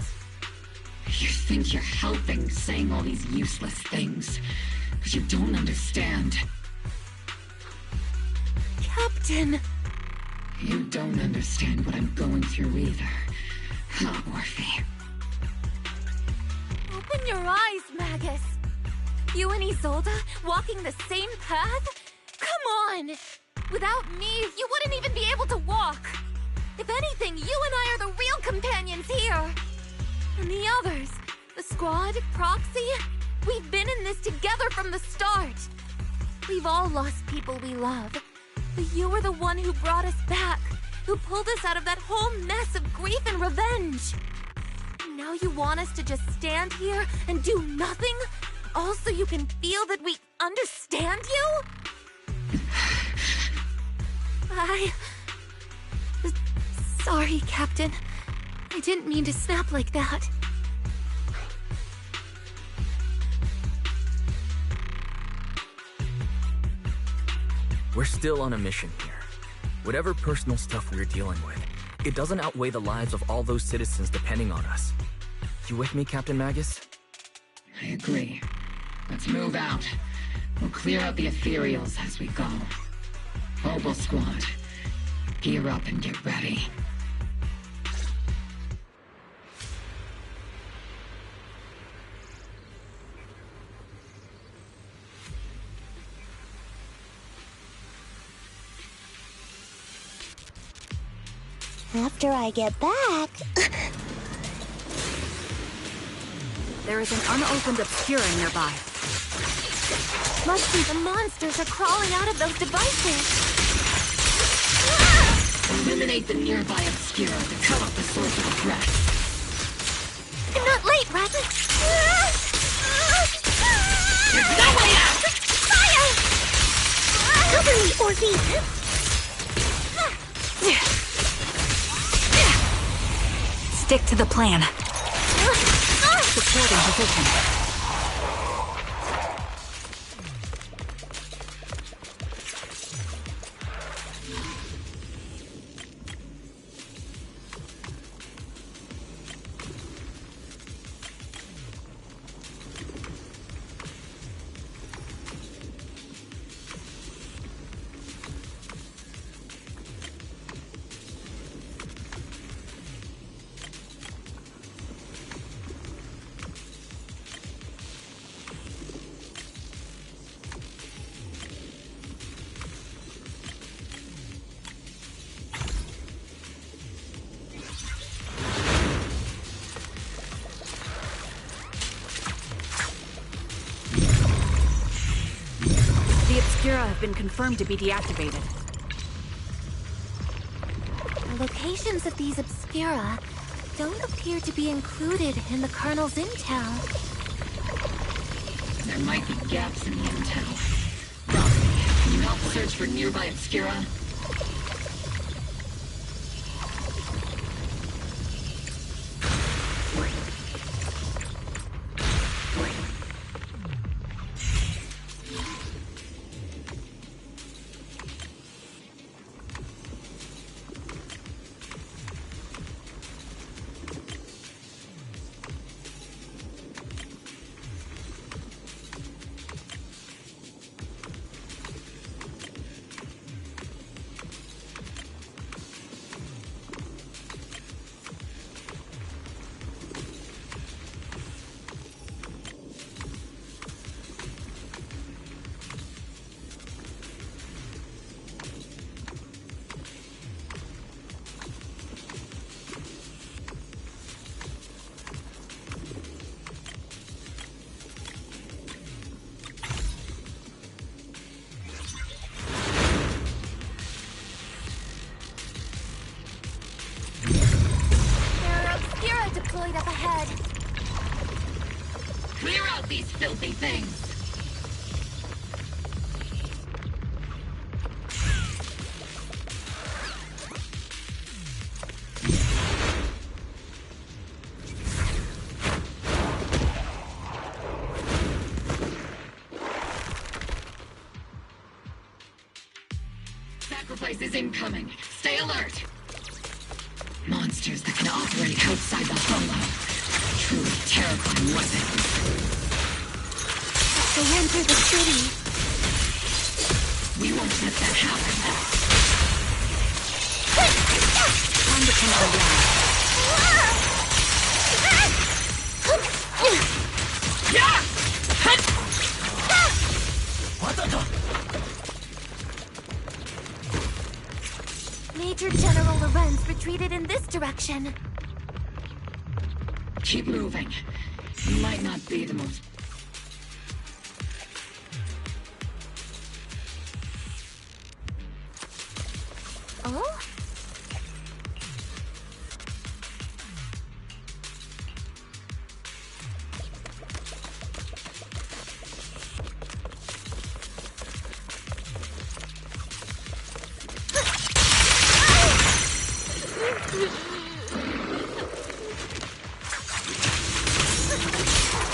You think you're helping saying all these useless things, but you don't understand. Captain! You don't understand what I'm going through either. Huh, Morphe? In your eyes, Magus. You and Isolde walking the same path? Come on! Without me, you wouldn't even be able to walk. If anything, you and I are the real companions here. And the others, the Squad, Proxy, we've been in this together from the start. We've all lost people we love. But you were the one who brought us back, who pulled us out of that whole mess of grief and revenge. And now you want us to just stand here and do nothing? All so you can feel that we understand you? Sorry, Captain. I didn't mean to snap like that. We're still on a mission here. Whatever personal stuff we're dealing with, it doesn't outweigh the lives of all those citizens depending on us. You with me, Captain Magus? I agree. Let's move out. We'll clear out the ethereals as we go. Mobile Squad, gear up and get ready. After I get back... There is an unopened Obscura nearby. Must be the monsters are crawling out of those devices. Eliminate the nearby Obscura to cut off the source of the threat. I'm not late, Rabbit. There's no way out! Fire! Cover me, Orphe! Stick to the plan. Supporting position. Have been confirmed to be deactivated. The locations of these Obscura don't appear to be included in the Colonel's intel. There might be gaps in the intel. Roxy, can you help search for nearby Obscura? Deployed up ahead. Clear out these filthy things! Sacrifice is incoming. Stay alert! Monsters that can operate outside the hollow. Truly terrifying weapons. They enter the city. We won't let that happen. Time to come out. Major General Lorenz retreated in this direction. Keep moving. Might not be the most... Oh?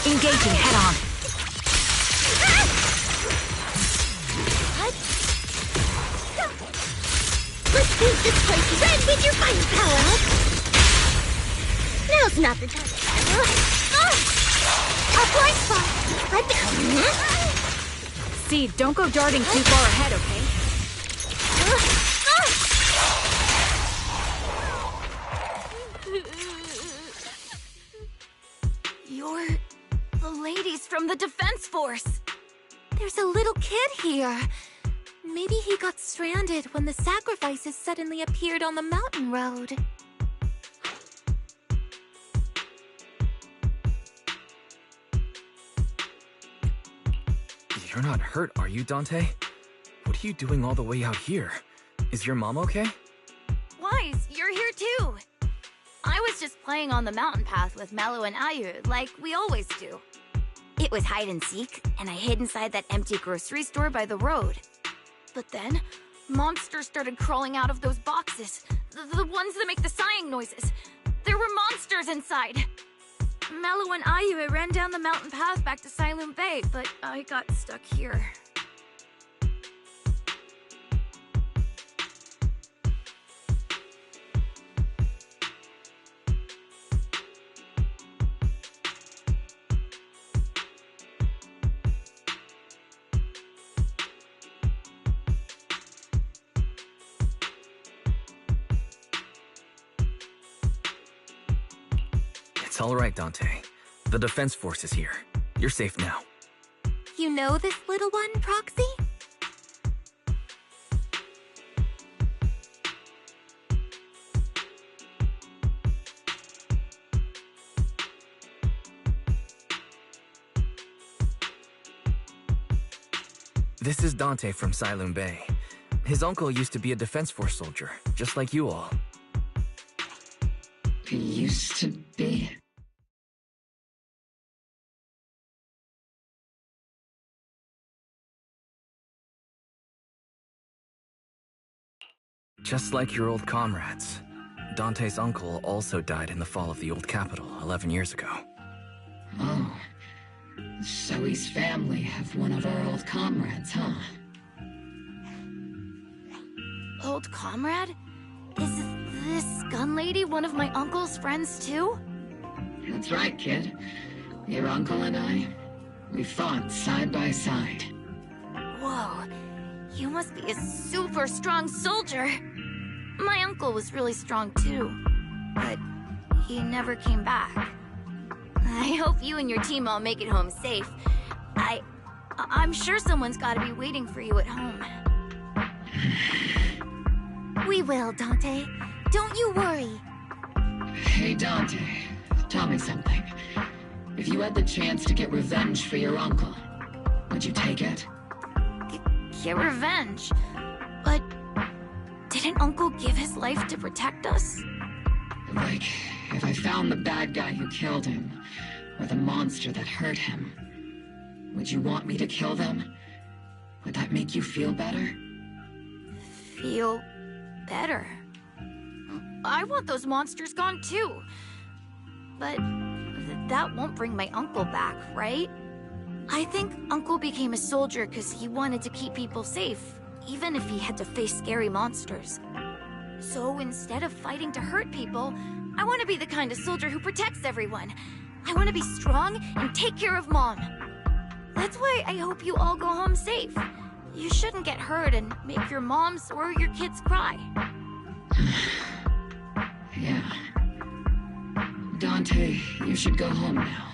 Engaging head-on. What? Let's paint this place red with your fire power! Now's not the time to battle. A blind spot! Right there! Seed, don't go darting too far ahead, okay? You're the ladies from the Defense Force. There's a little kid here. Maybe he got stranded when the sacrifices suddenly appeared on the mountain road. You're not hurt, are you, Dante? What are you doing all the way out here? Is your mom okay? Wise, you're here too. I was just playing on the mountain path with Mello and Ayu, like we always do. It was hide and seek, and I hid inside that empty grocery store by the road. But then, monsters started crawling out of those boxes. The ones that make the sighing noises. There were monsters inside. Mello and Ayu ran down the mountain path back to Silent Bay, but I got stuck here. It's all right, Dante. The Defense Force is here. You're safe now. You know this little one, Proxy? This is Dante from Silent Bay. His uncle used to be a Defense Force soldier, just like you all. He used to be... Just like your old comrades. Dante's uncle also died in the fall of the old capital 11 years ago. Oh. So his family have one of our old comrades, huh? Old comrade? Is this gun lady one of my uncle's friends too? That's right, kid. Your uncle and I, we fought side by side. Whoa, you must be a super strong soldier. My uncle was really strong too, but he never came back. I hope you and your team all make it home safe. I'm sure someone's gotta be waiting for you at home. We will, Dante. Don't you worry. Hey, Dante, tell me something. If you had the chance to get revenge for your uncle, would you take it? Get revenge? But didn't Uncle give his life to protect us? Like, if I found the bad guy who killed him, or the monster that hurt him, would you want me to kill them? Would that make you feel better? Feel better? I want those monsters gone too. But that won't bring my uncle back, right? I think Uncle became a soldier because he wanted to keep people safe, even if he had to face scary monsters. So instead of fighting to hurt people, I want to be the kind of soldier who protects everyone. I want to be strong and take care of Mom. That's why I hope you all go home safe. You shouldn't get hurt and make your moms or your kids cry. Yeah. Dante, you should go home now.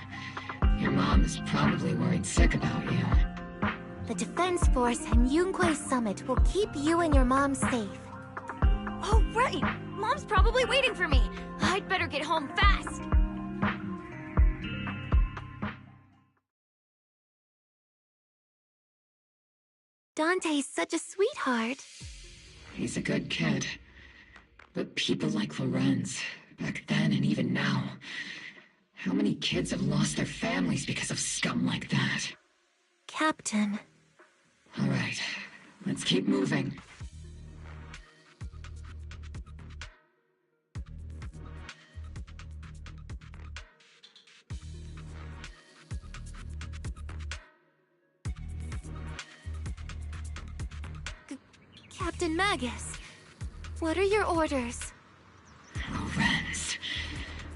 Your mom is probably worried sick about you. The Defense Force and Yunque Summit will keep you and your mom safe. Oh, right! Mom's probably waiting for me. I'd better get home fast. Dante's such a sweetheart. He's a good kid. But people like Lorenz, back then and even now, how many kids have lost their families because of scum like that? Captain. All right, let's keep moving. Captain Magus, what are your orders? Lorenz,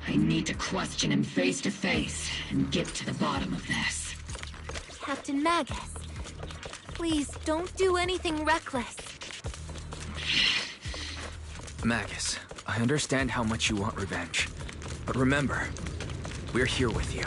I need to question him face to face and get to the bottom of this. Captain Magus, please don't do anything reckless. Magus, I understand how much you want revenge. But remember, we're here with you.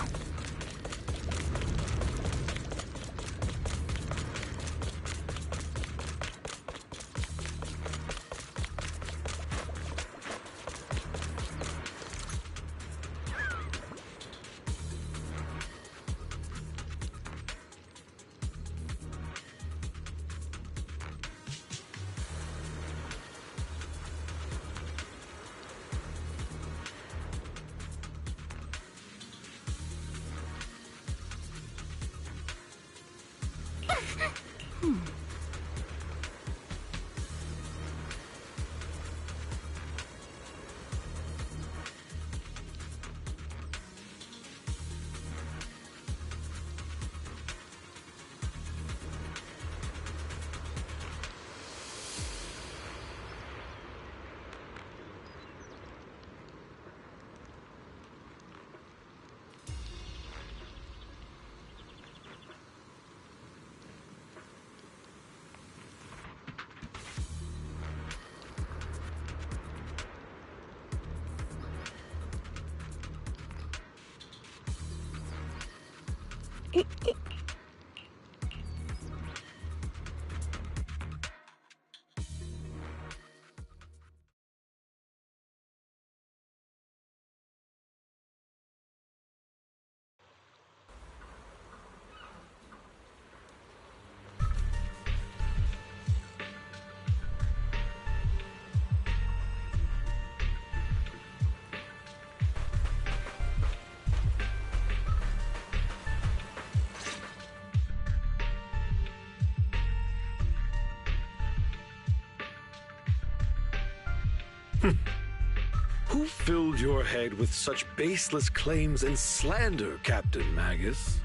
Who filled your head with such baseless claims and slander, Captain Magus?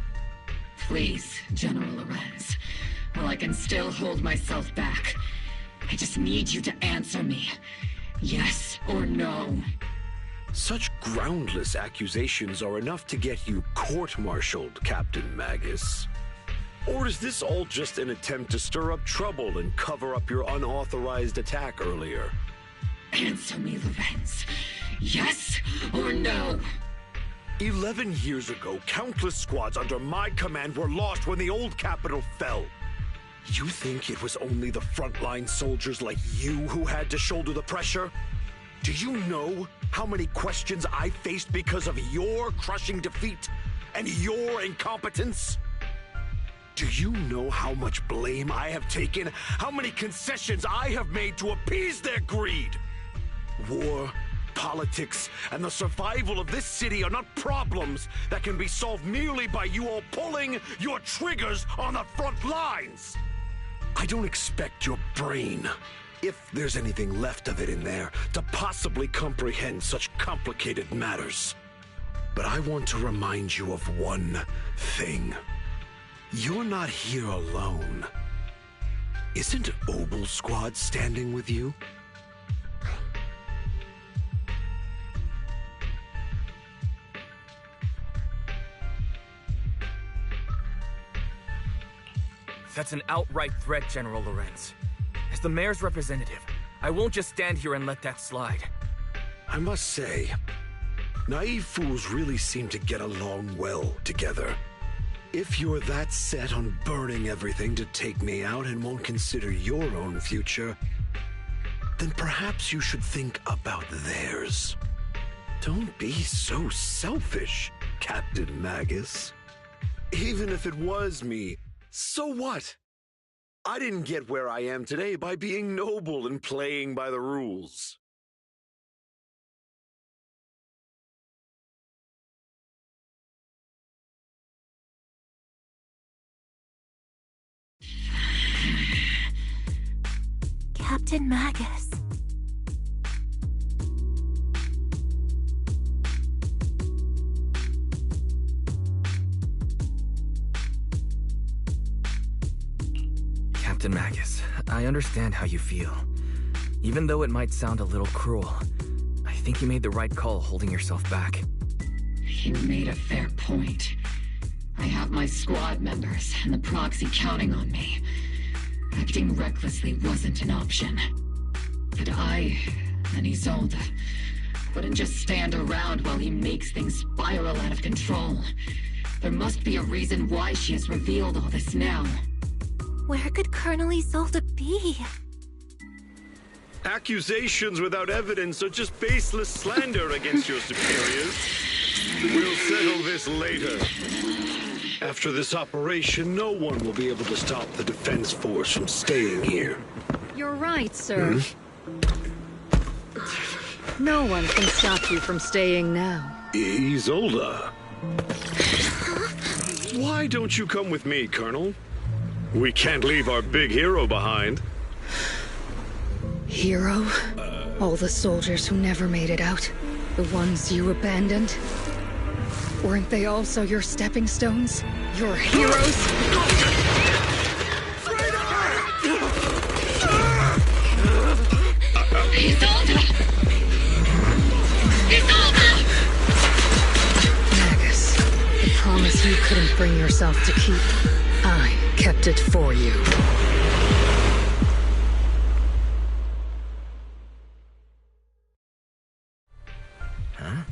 Please, General Lorenz. While I can still hold myself back, I just need you to answer me. Yes or no? Such groundless accusations are enough to get you court-martialed, Captain Magus. Or is this all just an attempt to stir up trouble and cover up your unauthorized attack earlier? Answer me, Lorenz. Yes or no? 11 years ago, countless squads under my command were lost when the old capital fell. You think it was only the frontline soldiers like you who had to shoulder the pressure? Do you know how many questions I faced because of your crushing defeat and your incompetence? Do you know how much blame I have taken? How many concessions I have made to appease their greed? War, politics, and the survival of this city are not problems that can be solved merely by you all pulling your triggers on the front lines. I don't expect your brain, if there's anything left of it in there, to possibly comprehend such complicated matters. But I want to remind you of one thing. You're not here alone. Isn't Obel Squad standing with you? That's an outright threat, General Lorenz. As the mayor's representative, I won't just stand here and let that slide. I must say, naive fools really seem to get along well together. If you're that set on burning everything to take me out and won't consider your own future, then perhaps you should think about theirs. Don't be so selfish, Captain Magus. Even if it was me, so what? I didn't get where I am today by being noble and playing by the rules. Captain Magus. Captain Magus, I understand how you feel. Even though it might sound a little cruel, I think you made the right call holding yourself back. You made a fair point. I have my squad members and the proxy counting on me. Acting recklessly wasn't an option. But I and Isolde wouldn't just stand around while he makes things spiral out of control. There must be a reason why she has revealed all this now. Where could Colonel Isolde be? Accusations without evidence are just baseless slander against your superiors. We'll settle this later. After this operation, no one will be able to stop the defense force from staying here. You're right, sir. No one can stop you from staying now. Isolde. Why don't you come with me, Colonel? We can't leave our big hero behind. Hero? All the soldiers who never made it out? The ones you abandoned? Weren't they also your stepping stones? Your heroes? Isolde! Isolde! Magus, the promise you couldn't bring yourself to keep. I kept it for you. Huh?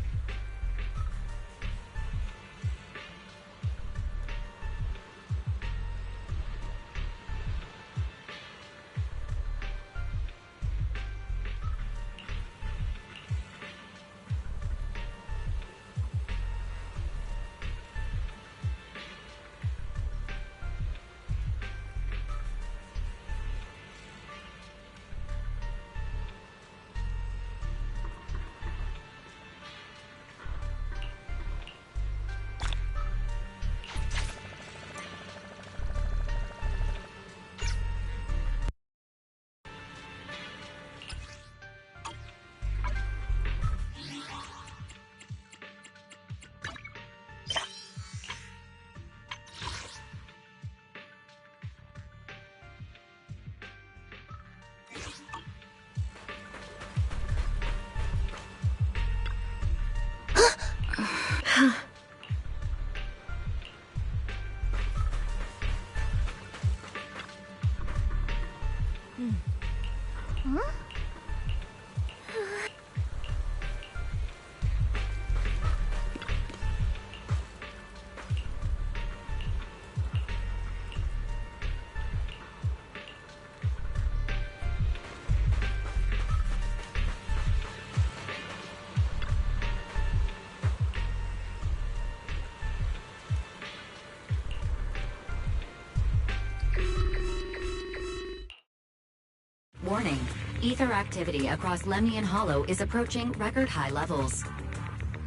Warning. Ether activity across Lemnian Hollow is approaching record-high levels.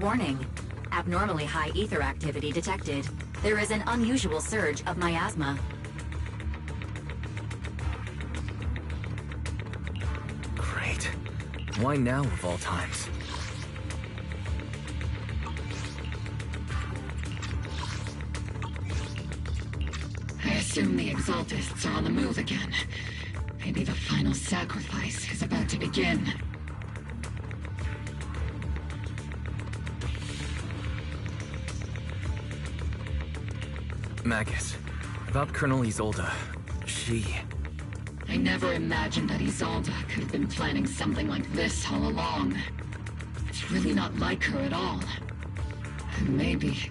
Warning. Abnormally high ether activity detected. There is an unusual surge of miasma. Great. Why now of all times? I assume the Exaltists are on the move again. Maybe the final sacrifice is about to begin. Magus, about Colonel Isolde, she... I never imagined that Isolde could have been planning something like this all along. It's really not like her at all. And maybe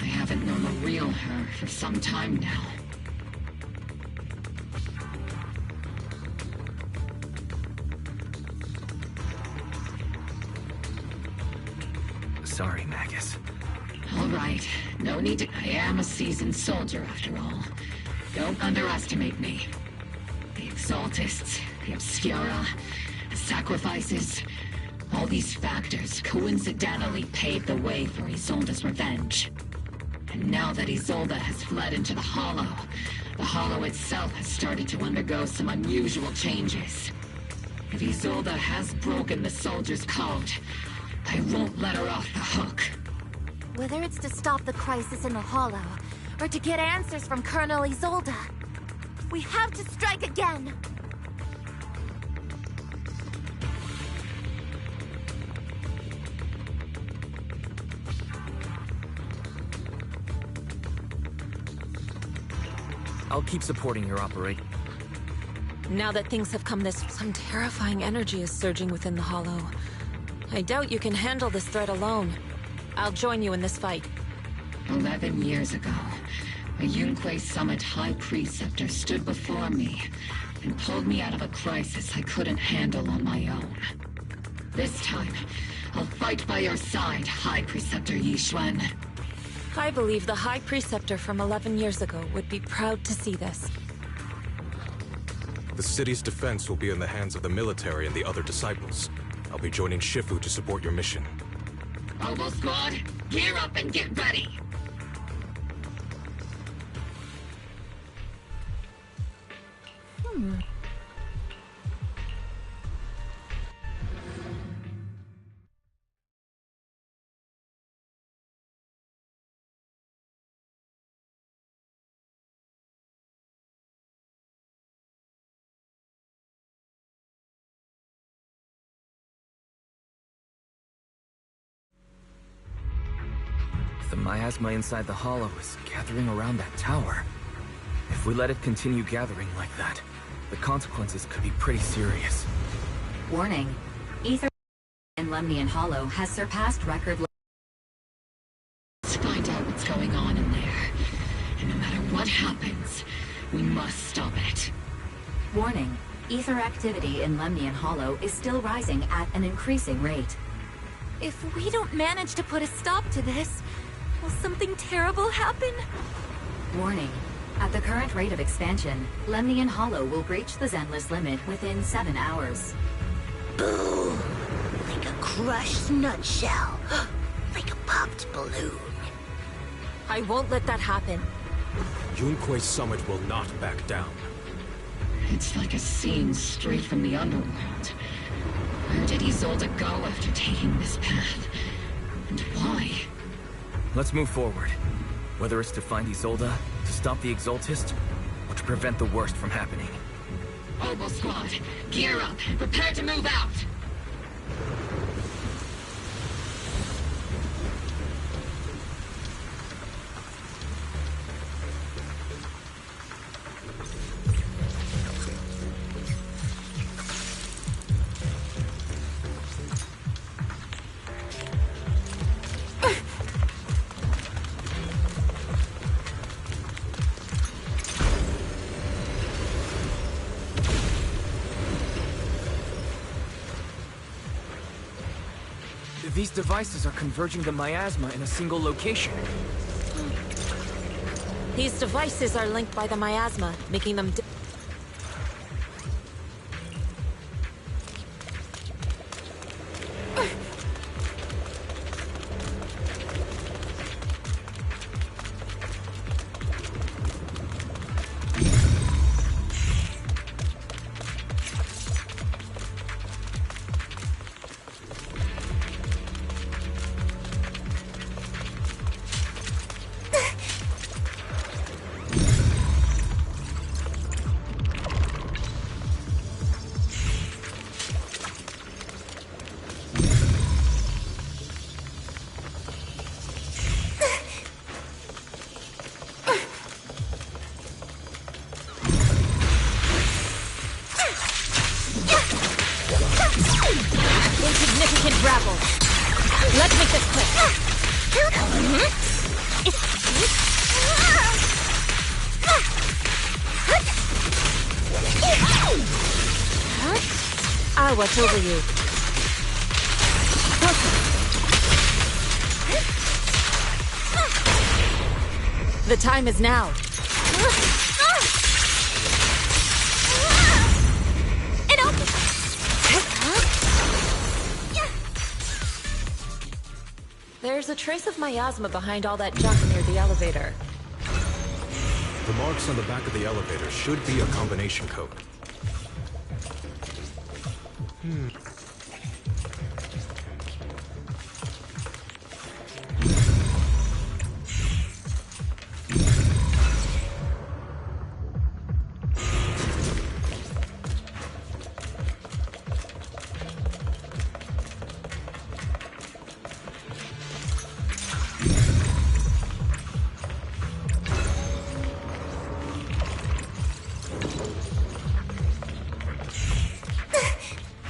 I haven't known the real her for some time now. sorry, Magus. All right. No need to... I am a seasoned soldier, after all. Don't underestimate me. The Exaltists, the Obscura, the sacrifices... all these factors coincidentally paved the way for Isolde's revenge. And now that Isolde has fled into the Hollow itself has started to undergo some unusual changes. If Isolde has broken the Soldier's code, I won't let her off the hook. Whether it's to stop the crisis in the Hollow, or to get answers from Colonel Isolde, we have to strike again! I'll keep supporting your operation. Now that things have come this... Some terrifying energy is surging within the Hollow. I doubt you can handle this threat alone. I'll join you in this fight. 11 years ago, a Yunque Summit High Preceptor stood before me and pulled me out of a crisis I couldn't handle on my own. This time, I'll fight by your side, High Preceptor Yixuan. I believe the High Preceptor from 11 years ago would be proud to see this. The city's defense will be in the hands of the military and the other disciples. I'll be joining Shifu to support your mission. Oboe Squad, gear up and get ready! The miasma inside the Hollow is gathering around that tower. If we let it continue gathering like that, the consequences could be pretty serious. Warning. Ether in Lemnian Hollow has surpassed record levels. Let's find out what's going on in there. And no matter what happens, we must stop it. Warning. Ether activity in Lemnian Hollow is still rising at an increasing rate. If we don't manage to put a stop to this, will something terrible happen? Warning. At the current rate of expansion, Lemnian Hollow will breach the Zenless limit within 7 hours. Boom! Like a crushed nutshell. Like a popped balloon. I won't let that happen. Yunque Summit will not back down. It's like a scene straight from the underworld. Where did Isolde go after taking this path? And why? Let's move forward. Whether it's to find Isolde, to stop the Exaltist, or to prevent the worst from happening. Oboe Squad, gear up and prepare to move out! These devices are converging the miasma in a single location. These devices are linked by the miasma, making them... Insignificant rabble. Let's make this quick. I'll watch over you. The time is now. There's a trace of miasma behind all that junk near the elevator. The marks on the back of the elevator should be a combination code.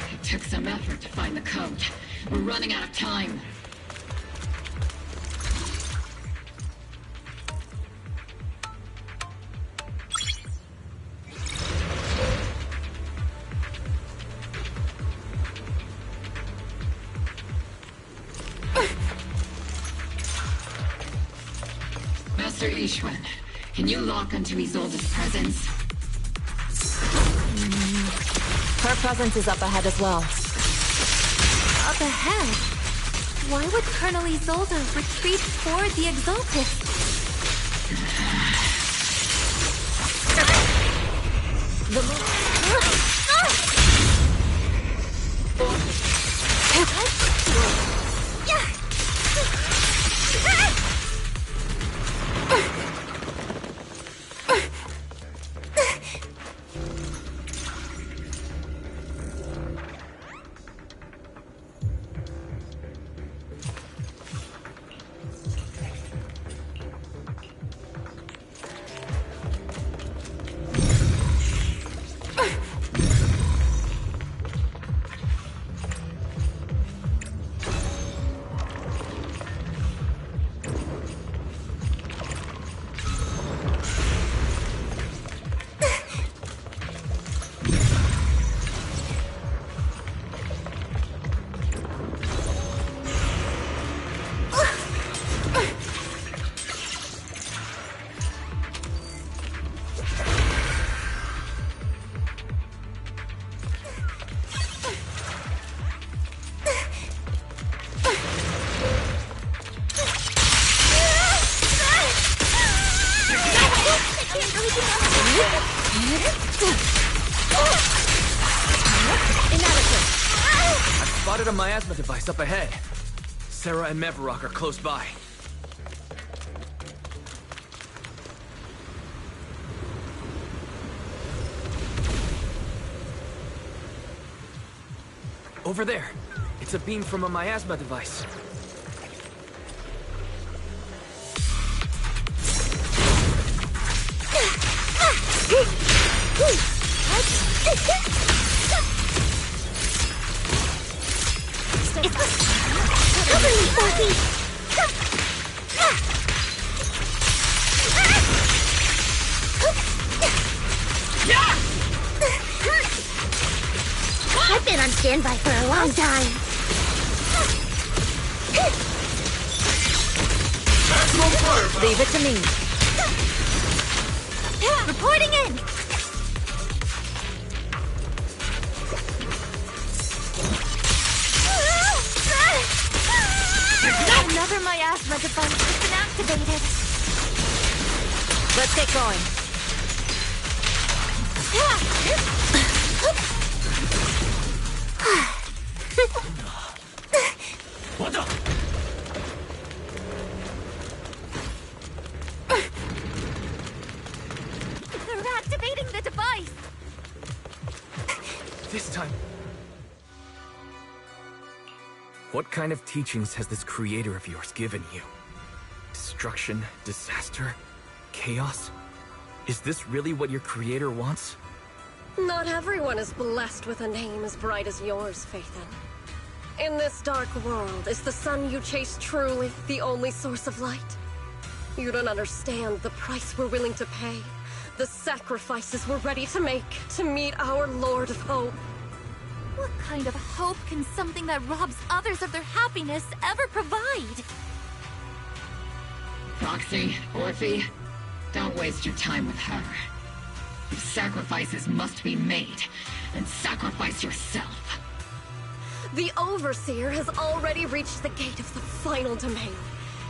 It took some effort to find the code. We're running out of time. Master Ishwan, can you lock onto Isolde's presence? Her presence is up ahead as well. Up ahead? Why would Colonel Isolde retreat toward the Exaltist? I've spotted a miasma device up ahead. Sarah and Mevarok are close by. Over there. It's a beam from a miasma device. Cover me, Forky! I've been on standby for a long time. Leave it to me. Reporting in! Another miasma device has been activated. Let's get going. What the? They're activating the device! This time. What kind of teachings has this creator of yours given you? Destruction, disaster, chaos? Is this really what your creator wants? Not everyone is blessed with a name as bright as yours, Phaethon. In this dark world, is the sun you chase truly the only source of light? You don't understand the price we're willing to pay, the sacrifices we're ready to make to meet our Lord of Hope. What kind of hope can something that robs others of their happiness ever provide? Foxy, Orphe, Don't waste your time with her. If sacrifices must be made, then sacrifice yourself. The Overseer has already reached the gate of the final domain.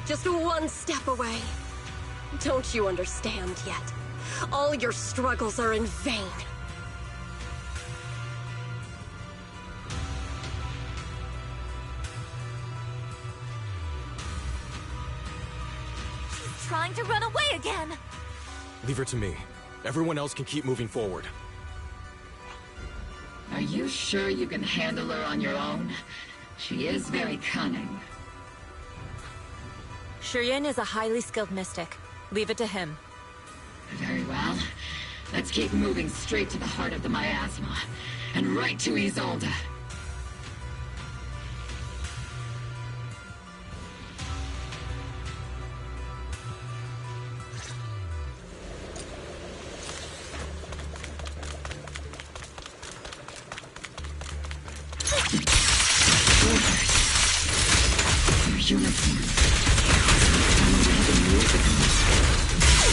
Just one step away. Don't you understand yet? All your struggles are in vain. She's trying to run away again! Leave her to me. Everyone else can keep moving forward. Are you sure you can handle her on your own? She is very cunning. Shiryen is a highly skilled mystic. Leave it to him. Very well. Let's keep moving straight to the heart of the miasma, and right to Isolde.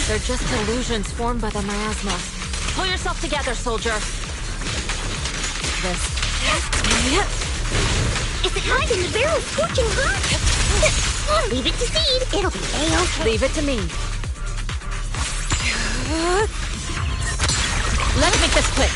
They're just illusions formed by the miasma. Pull yourself together, soldier. This. Is it hot in the barrel? Scorching hot? Leave it to Seed. It'll be A-okay. Leave it to me. Let's make this quick.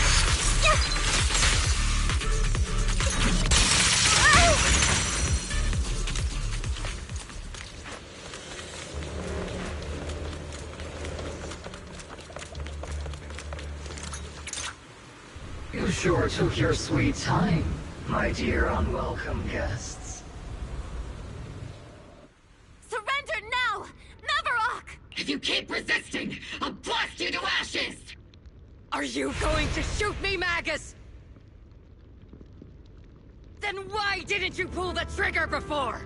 You sure took your sweet time, my dear unwelcome guests. Surrender now! Mavarok! If you keep resisting, I'll blast you to ashes! Are you going to shoot me, Magus? Then why didn't you pull the trigger before?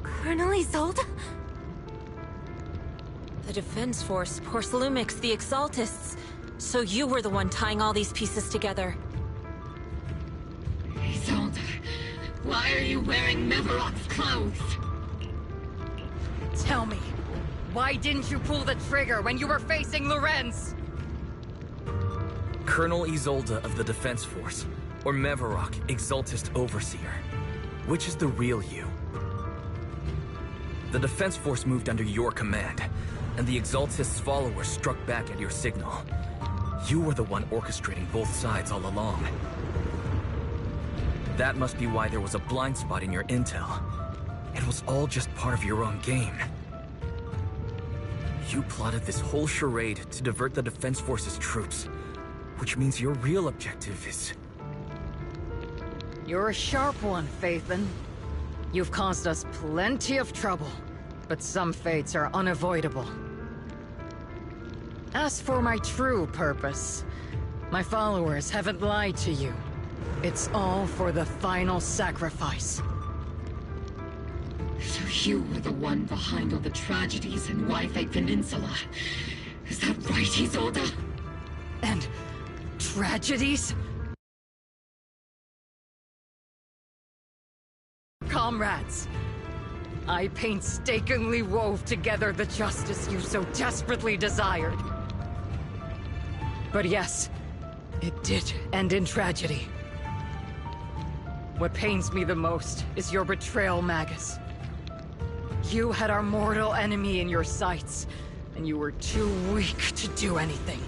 Colonel Isolde? The Defense Force, Porcelumix, the Exaltists. So you were the one tying all these pieces together. Isolde, why are you wearing Mavarok's clothes? Tell me, why didn't you pull the trigger when you were facing Lorenz? Colonel Isolde of the Defense Force, or Mavarok, Exaltist Overseer. Which is the real you? The Defense Force moved under your command, and the Exaltist's followers struck back at your signal. You were the one orchestrating both sides all along. That must be why there was a blind spot in your intel. It was all just part of your own game. You plotted this whole charade to divert the Defense Force's troops, which means your real objective is... You're a sharp one, Faithlin. You've caused us plenty of trouble, but some fates are unavoidable. As for my true purpose, my followers haven't lied to you. It's all for the final sacrifice. So you were the one behind all the tragedies in Wi-Fi Peninsula. Is that right, Isolde? And tragedies? Comrades, I painstakingly wove together the justice you so desperately desired. But yes, it did end in tragedy. What pains me the most is your betrayal, Magus. You had our mortal enemy in your sights, and you were too weak to do anything.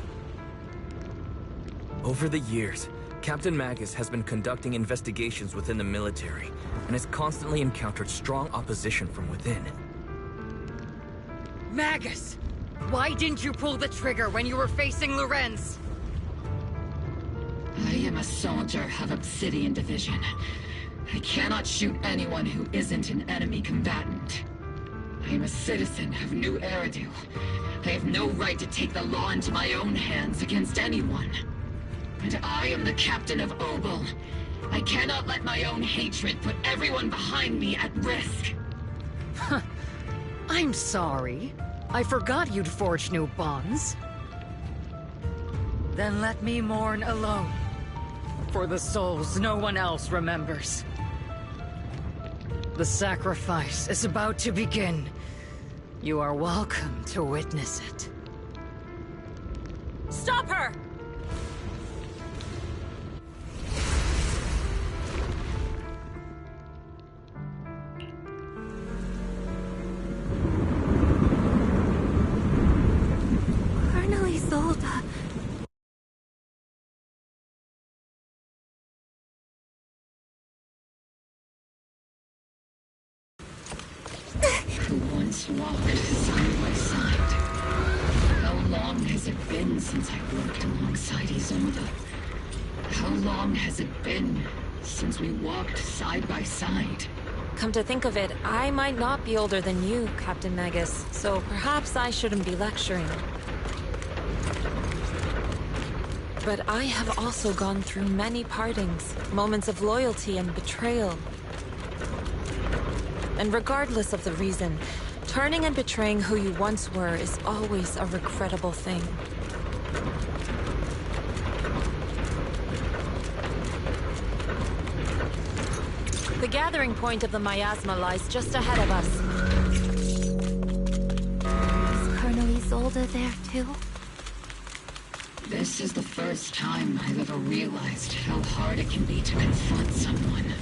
Over the years, Captain Magus has been conducting investigations within the military, and has constantly encountered strong opposition from within. Magus! Why didn't you pull the trigger when you were facing Lorenz? I am a soldier of Obsidian Division. I cannot shoot anyone who isn't an enemy combatant. I am a citizen of New Eridu. I have no right to take the law into my own hands against anyone. And I am the captain of Obel. I cannot let my own hatred put everyone behind me at risk. I'm sorry. I forgot you'd forged new bonds. Then let me mourn alone. For the souls no one else remembers. The sacrifice is about to begin. You are welcome to witness it. Stop her! Colonel Isolde. Who once walked side by side. How long has it been since I worked alongside Isolde? How long has it been since we walked side by side? Come to think of it, I might not be older than you, Captain Magus, so perhaps I shouldn't be lecturing. But I have also gone through many partings, moments of loyalty and betrayal. And regardless of the reason, turning and betraying who you once were is always a regrettable thing. The gathering point of the miasma lies just ahead of us. Is Colonel Isolde there too? This is the first time I've ever realized how hard it can be to confront someone.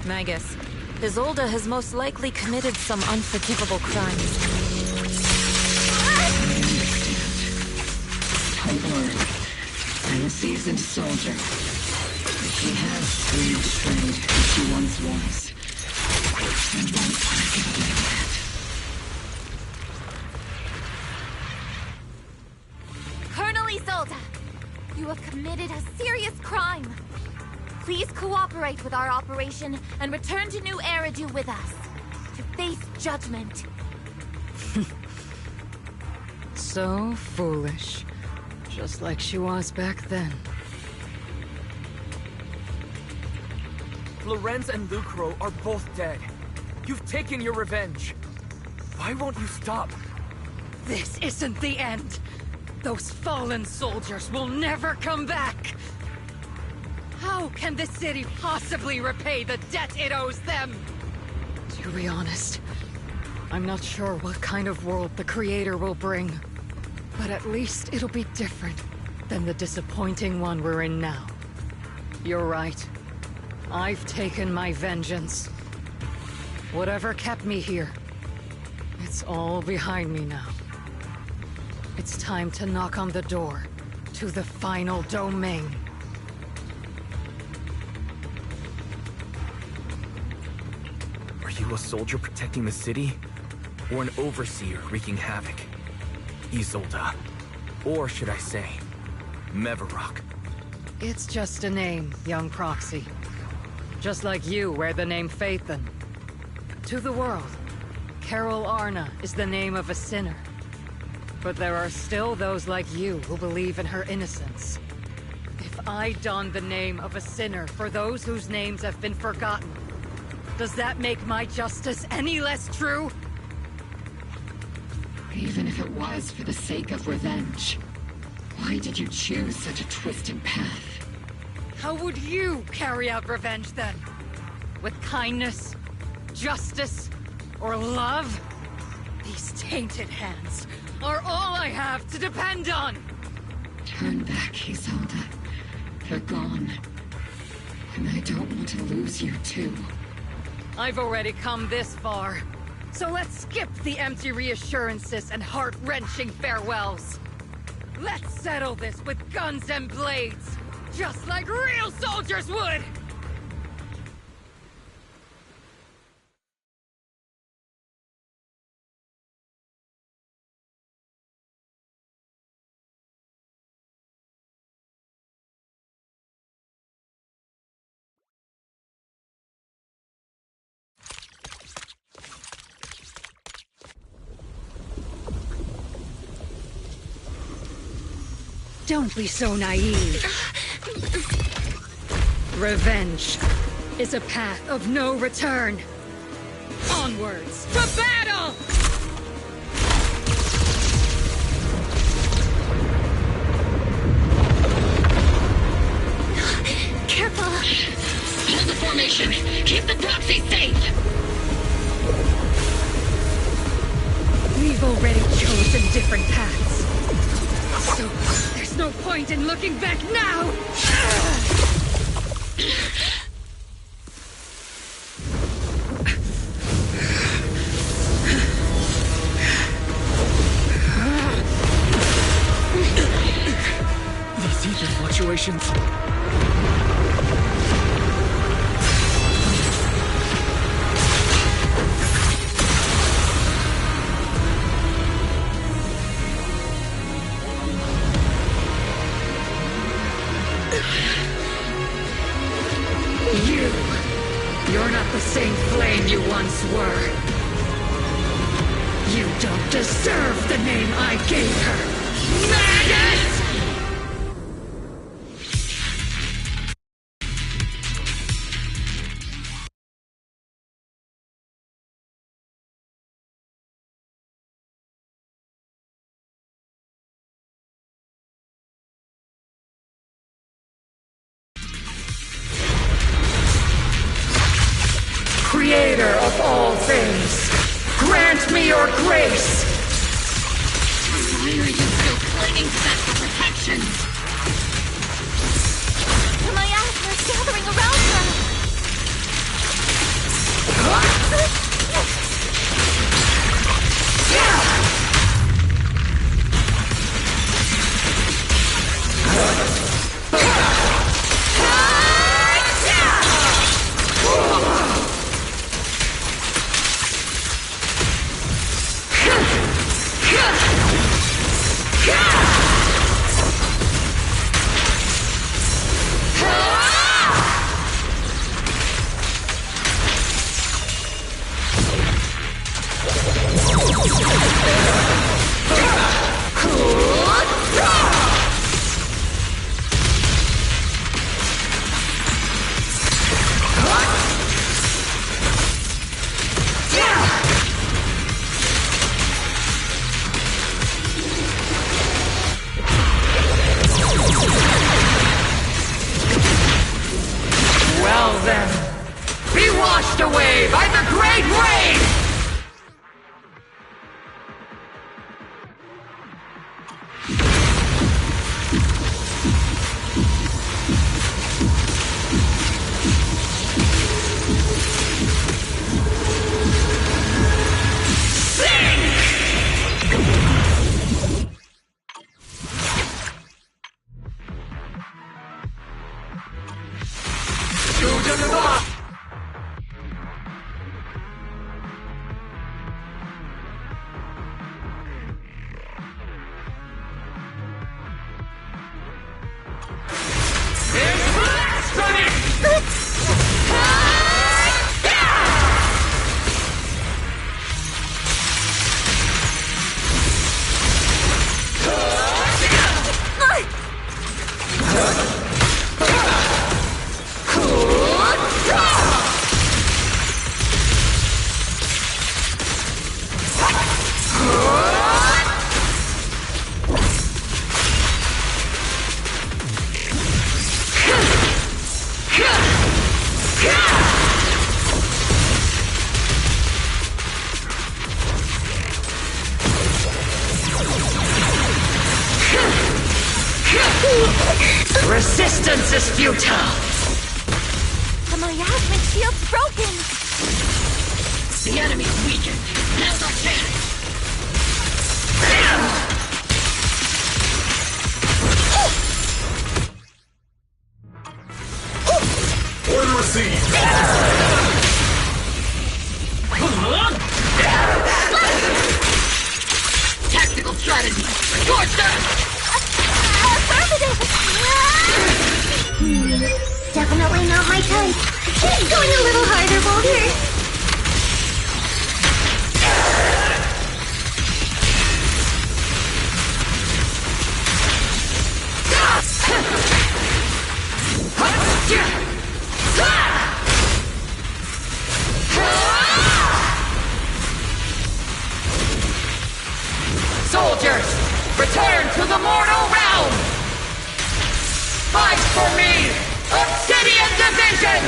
Magus, Isolde has most likely committed some unforgivable crimes. Don't worry. I'm a seasoned soldier. She has been betrayed as she once was. I won't let her get away with Colonel Isolde! You have committed a serious crime. Please cooperate with our operation and return to New Eridu with us to face judgment. So foolish. Just like she was back then. Lorenz and Lucro are both dead. You've taken your revenge. Why won't you stop? This isn't the end. Those fallen soldiers will never come back. How can the city possibly repay the debt it owes them? To be honest, I'm not sure what kind of world the Creator will bring. But at least it'll be different than the disappointing one we're in now. You're right. I've taken my vengeance. Whatever kept me here, it's all behind me now. It's time to knock on the door to the final domain. Are you a soldier protecting the city? Or an overseer wreaking havoc? Isolde. Or should I say, Mevarok? It's just a name, young proxy. Just like you wear the name Phaethon. To the world, Carol Arna is the name of a sinner. But there are still those like you who believe in her innocence. If I don the name of a sinner for those whose names have been forgotten, does that make my justice any less true? Even if it was for the sake of revenge, why did you choose such a twisted path? How would you carry out revenge then? With kindness, justice, or love? These tainted hands are all I have to depend on! Turn back, Isolde. They're gone. And I don't want to lose you, too. I've already come this far. So let's skip the empty reassurances and heart-wrenching farewells. Let's settle this with guns and blades, just like real soldiers would! Don't be so naive. Revenge is a path of no return. Onwards to battle! Careful! Hold the formation! already chosen different paths. So, there's no point in looking back now! These ether fluctuations... You're not the same flame you once were. You don't deserve the name I gave her. Maggot! Creator of all things, grant me your grace! Why are you still clinging to that for protection? The miasmas gathering around her! Well then, be washed away by the great rain! Resistance is futile! The miasmic shield's broken! The enemy's weakened. Now's our chance! Order received! Tactical strategy! Torture! Definitely not my type. Keep going a little harder, Boulder. Soldiers, return to the mortal realm! Fight for me! Obsidian Division!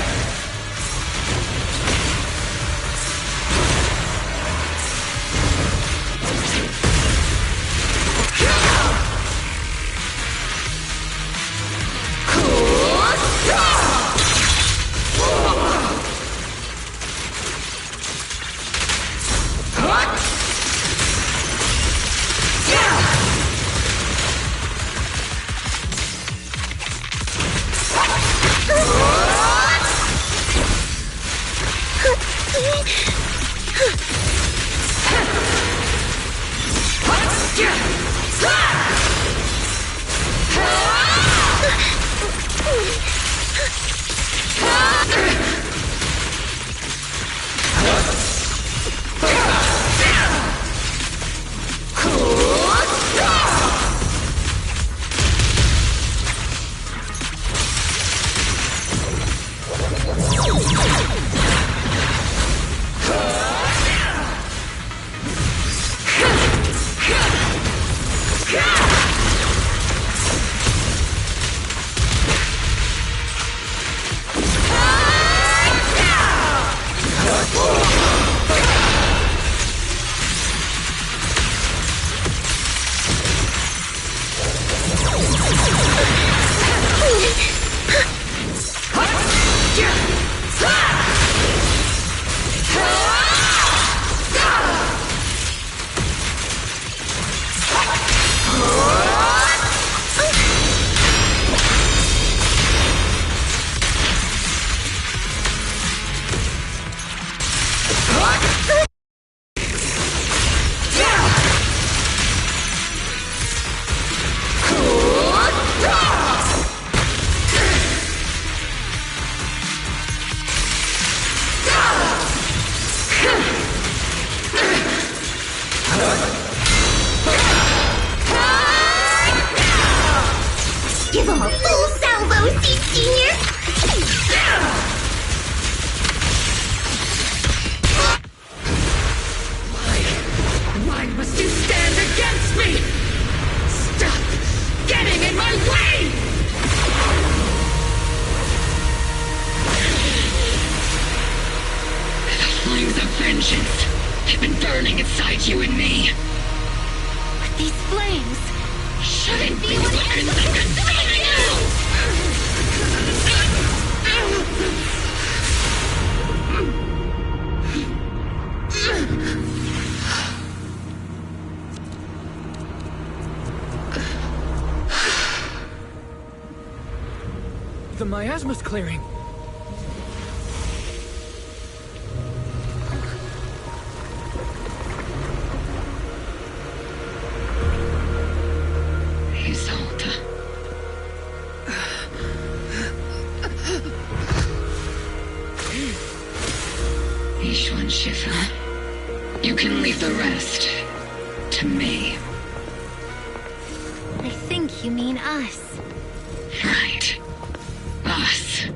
Give him a full salvo, Seed Senior! Why must you stand against me? Stop getting in my way! The flames of vengeance have been burning inside you and me. But these flames shouldn't be what ends up consuming you! The miasma's clearing. Isolde. Ishu and Shifu, you can leave the rest to me. I think you mean us. Right. Us.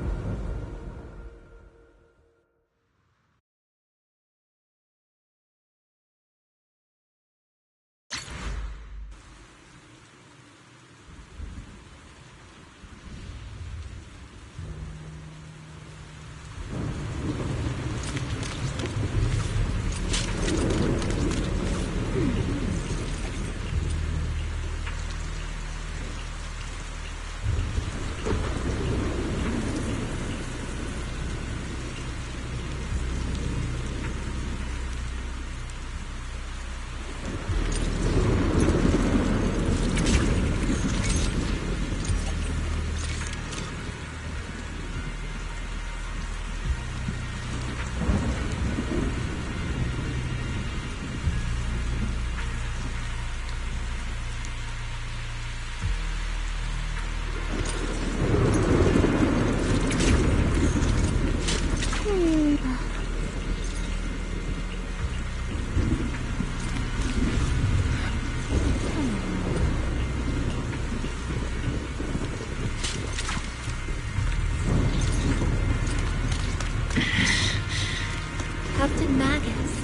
Captain Magus,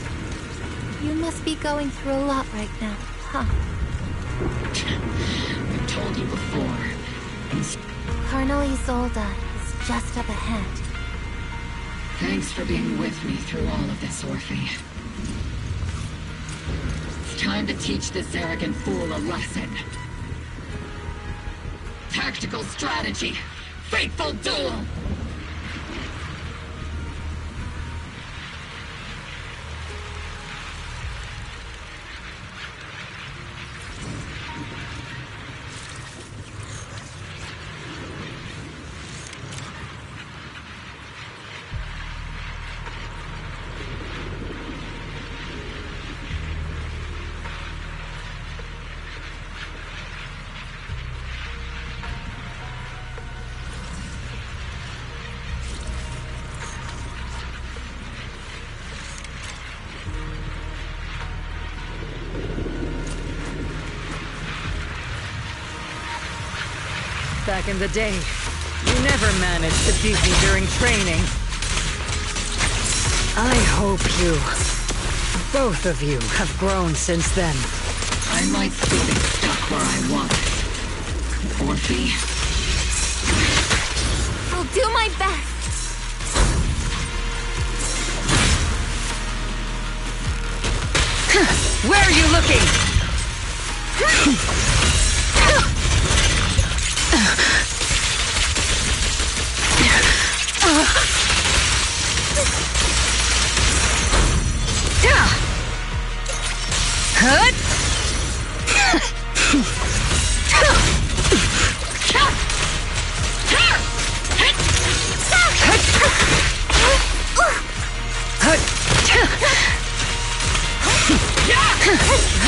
you must be going through a lot right now, huh? I've told you before. Colonel Isolde is just up ahead. Thanks for being with me through all of this, Orphe. It's time to teach this arrogant fool a lesson. Tactical strategy. Fateful duel. Back in the day, you never managed to beat me during training. I hope you, both of you, have grown since then. I might still be stuck where I was. Orphe. I'll do my best. Where are you looking?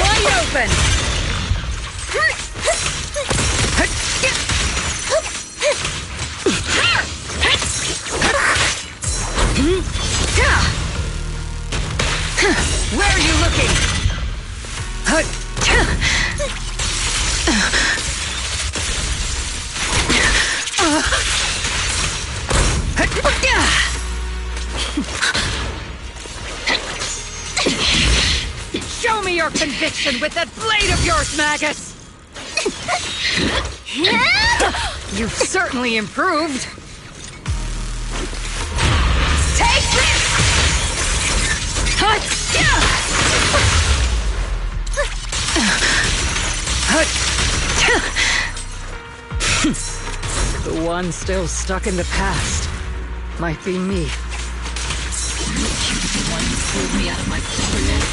Wide open! Where are you looking? Show me your conviction with that blade of yours, Magus! You've certainly improved. Take this! The one still stuck in the past might be me. Weren't you the one who pulled me out of my stubbornness?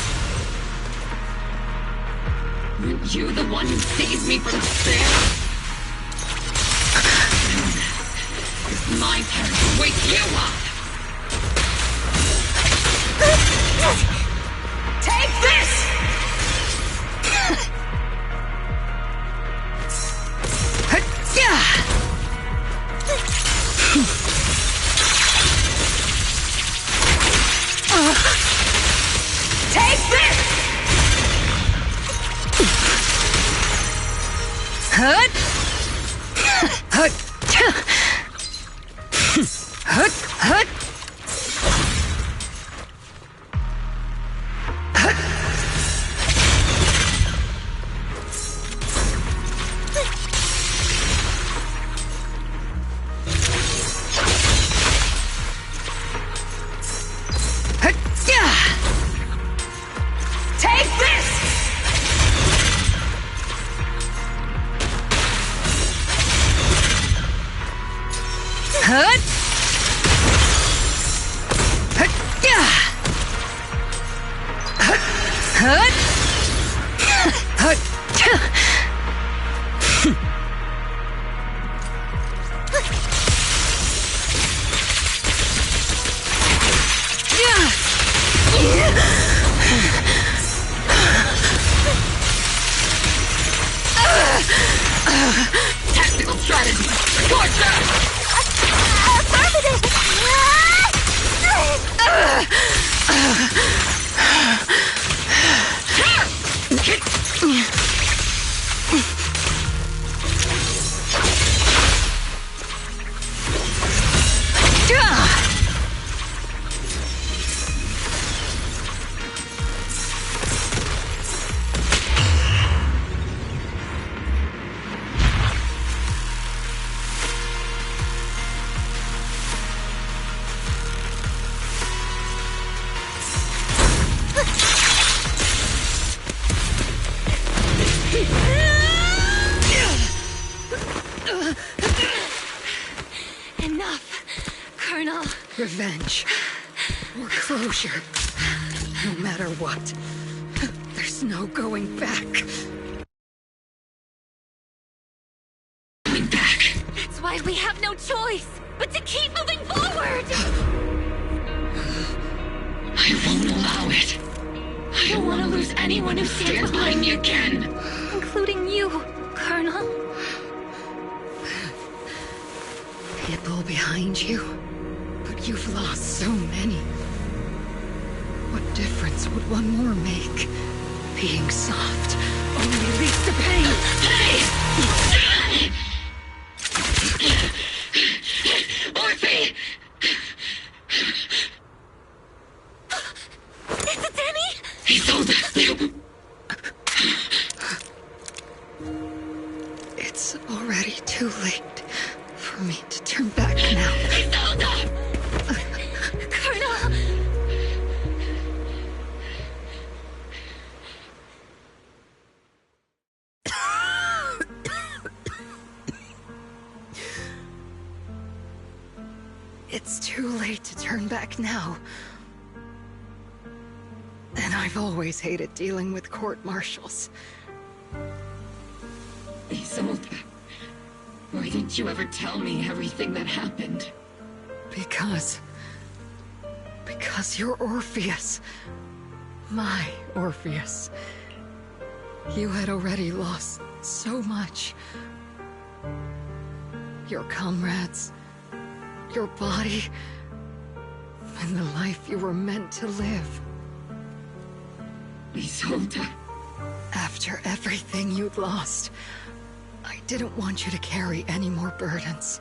Weren't you the one who saved me from despair? It's my turn to wake you up! Take this! Take this! Hut! Hut! Hut! Hut! Take this! Hut! Hut! Hut! Hut! Tactical strategy! Torture! Affirmative! Enough, Colonel. Revenge. Or closure. No matter what. There's no going back. That's why we have no choice but to keep moving forward! I won't allow it. I don't want to lose anyone who stands by me again. Including you, Colonel. People behind you, but you've lost so many. What difference would one more make? Being soft only leads to pain. Orphe! Is it Danny? He sold it. It's already too late for me to turn back now. Colonel! It's too late to turn back now. And I've always hated dealing with court-martials. Isolde, why didn't you ever tell me everything that happened? Because you're Orpheus. My Orpheus. You had already lost so much. Your comrades, your body, and the life you were meant to live. Isolde. After everything you'd lost, I didn't want you to carry any more burdens.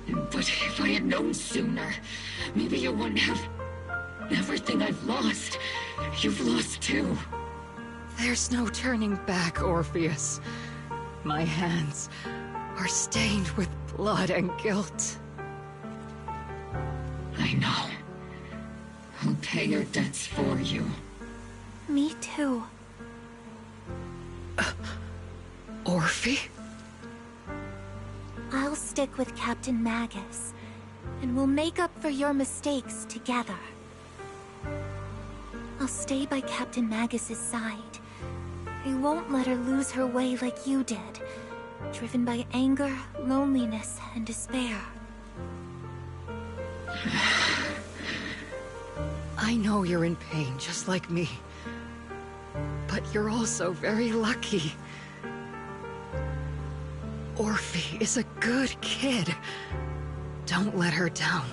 But if I had known sooner, maybe you wouldn't have... Everything I've lost, you've lost too. There's no turning back, Orpheus. My hands are stained with blood and guilt. I know. I'll pay your debts for you. Me too. Orphe? I'll stick with Captain Magus, and we'll make up for your mistakes together. I'll stay by Captain Magus's side. I won't let her lose her way like you did, driven by anger, loneliness, and despair. I know you're in pain, just like me. But you're also very lucky. Orphe is a good kid. Don't let her down.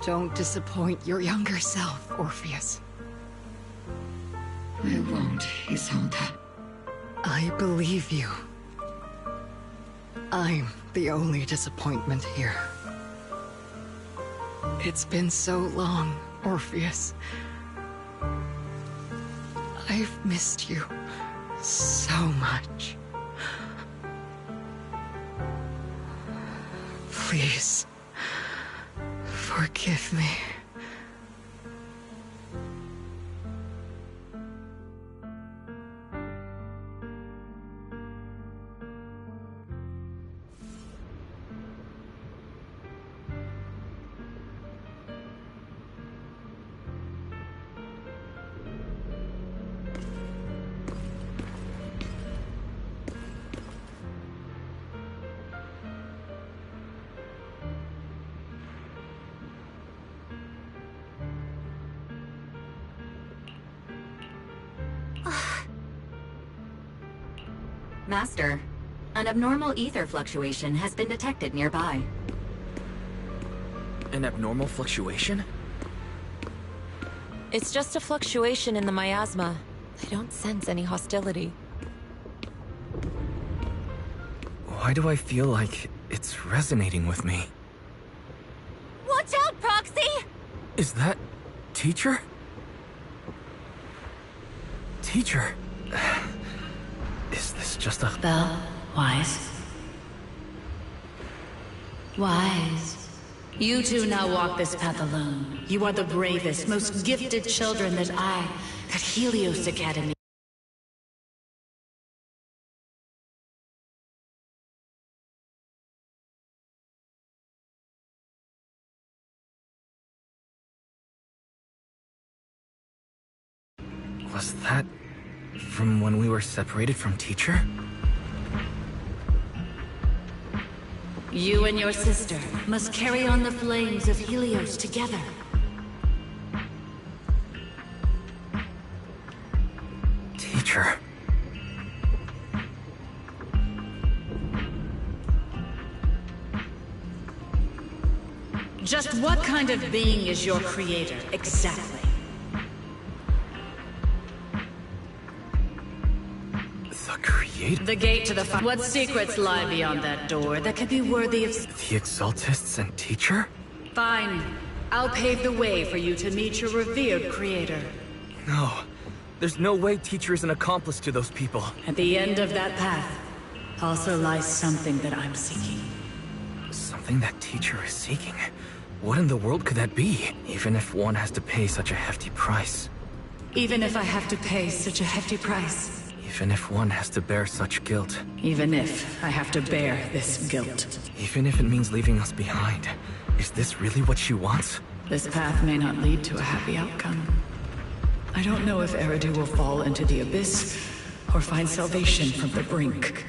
Don't disappoint your younger self, Orpheus. I won't, Isolde. I believe you. I'm the only disappointment here. It's been so long, Orpheus. I've missed you so much. Please, forgive me. Master, an abnormal ether fluctuation has been detected nearby. An abnormal fluctuation? It's just a fluctuation in the miasma. I don't sense any hostility. Why do I feel like it's resonating with me? Watch out, Proxy! Is that... Teacher? Teacher... Is this just a... Belle, Wise. Wise. You two now walk this path alone. You are the bravest, most gifted children that I, at Helios Academy. Was that... from when we were separated from Teacher? You and your sister must carry on the flames of Helios together. Teacher... Just what kind of being is your creator, exactly? The gate to the What secrets lie beyond that door that could be worthy of... The Exaltists and Teacher? Fine. I'll pave the way for you to meet your revered creator. No. There's no way Teacher is an accomplice to those people. At the end of that path also lies something that I'm seeking. Something that Teacher is seeking? What in the world could that be? Even if one has to pay such a hefty price. Even if I have to pay such a hefty price. Even if one has to bear such guilt. Even if I have to bear this guilt. Even if it means leaving us behind. Is this really what she wants? This path may not lead to a happy outcome. I don't know if Eridu will fall into the abyss, or find salvation from the brink.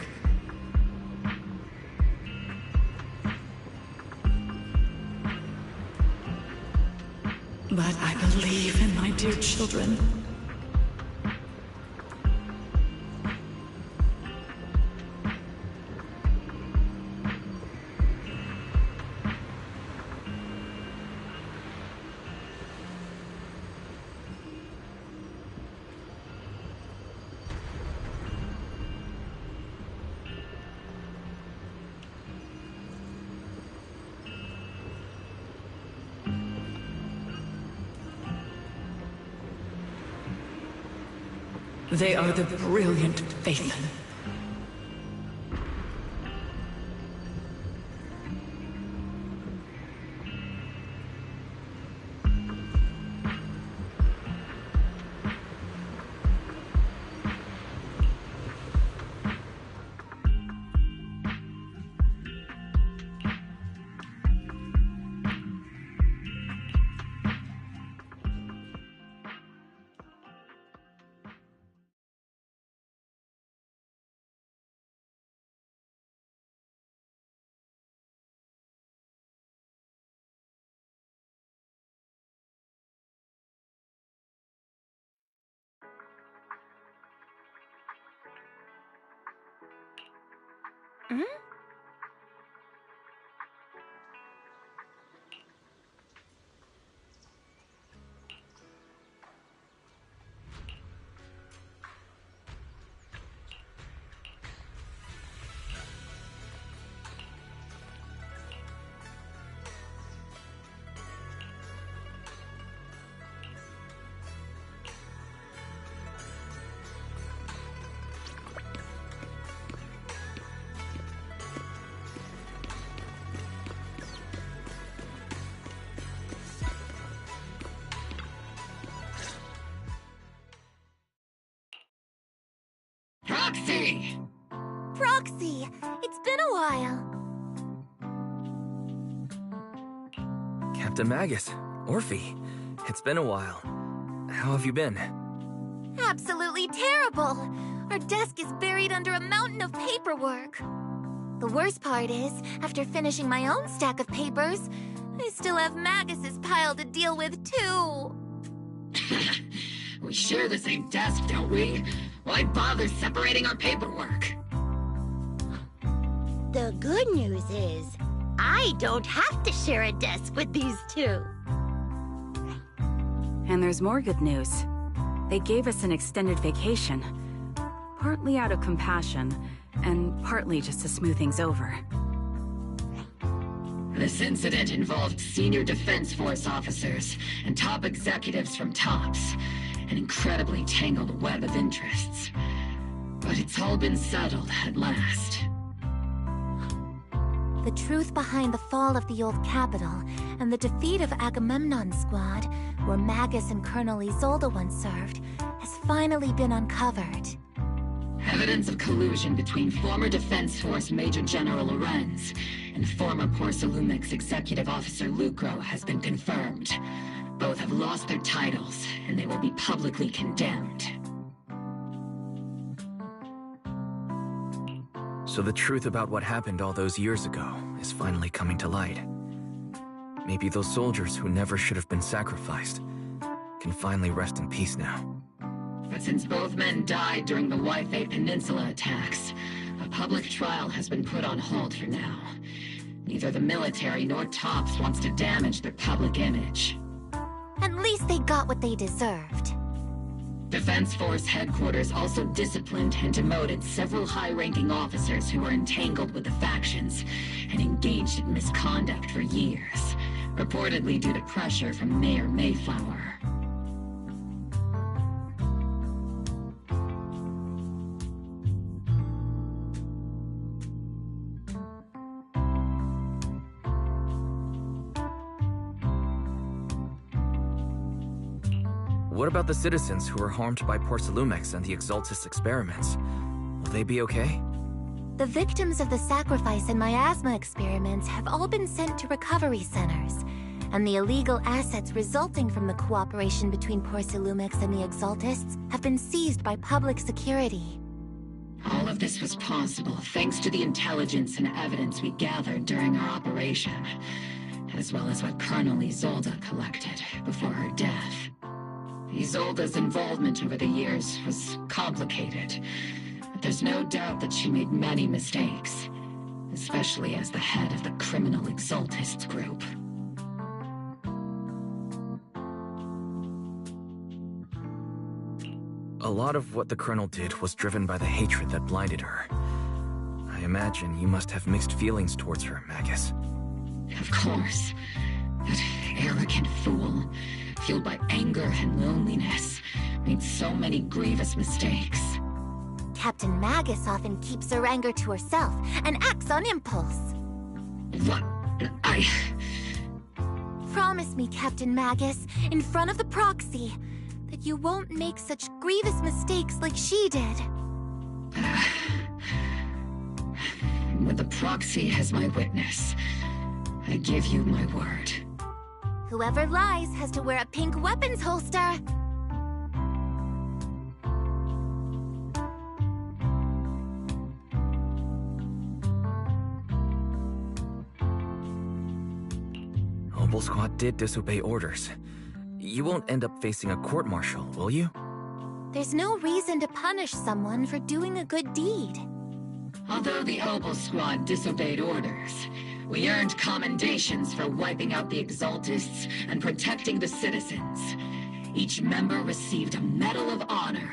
But I believe in my dear children. They are the brilliant Phaethon. Hmm? Proxy! Proxy! It's been a while. Captain Magus, Orphe, it's been a while. How have you been? Absolutely terrible! Our desk is buried under a mountain of paperwork. The worst part is, after finishing my own stack of papers, I still have Magus's pile to deal with, too. We share the same desk, don't we? Why bother separating our paperwork? The good news is, I don't have to share a desk with these two. And there's more good news. They gave us an extended vacation. Partly out of compassion, and partly just to smooth things over. This incident involved senior Defense Force officers and top executives from TOPS. An incredibly tangled web of interests. But it's all been settled at last. The truth behind the fall of the old capital and the defeat of Agamemnon's squad, where Magus and Colonel Isolde once served, has finally been uncovered. Evidence of collusion between former Defense Force Major General Lorenz and former Porcelumix Executive Officer Lucro has been confirmed. Both have lost their titles, and they will be publicly condemned. So the truth about what happened all those years ago is finally coming to light. Maybe those soldiers who never should have been sacrificed can finally rest in peace now. But since both men died during the Waifei Peninsula attacks, a public trial has been put on hold for now. Neither the military nor TOPS wants to damage their public image. At least they got what they deserved. Defense Force headquarters also disciplined and demoted several high-ranking officers who were entangled with the factions and engaged in misconduct for years, reportedly due to pressure from Mayor Mayflower. What about the citizens who were harmed by Porcelumix and the Exaltis experiments? Will they be okay? The victims of the sacrifice and miasma experiments have all been sent to recovery centers, and the illegal assets resulting from the cooperation between Porcelumix and the Exaltists have been seized by public security. All of this was possible thanks to the intelligence and evidence we gathered during our operation, as well as what Colonel Isolde collected before her death. Isolde's involvement over the years was complicated, but there's no doubt that she made many mistakes, especially as the head of the criminal Exaltists group. A lot of what the Colonel did was driven by the hatred that blinded her. I imagine you must have mixed feelings towards her, Magus. Of course. That arrogant fool, fueled by anger and loneliness, made so many grievous mistakes. Captain Magus often keeps her anger to herself and acts on impulse. What? Promise me, Captain Magus, in front of the proxy, that you won't make such grievous mistakes like she did. With the proxy as my witness, I give you my word. Whoever lies has to wear a pink weapons holster. Obel Squad did disobey orders. You won't end up facing a court-martial, will you? There's no reason to punish someone for doing a good deed. Although the Obel Squad disobeyed orders, we earned commendations for wiping out the Exaltists and protecting the citizens. Each member received a Medal of Honor.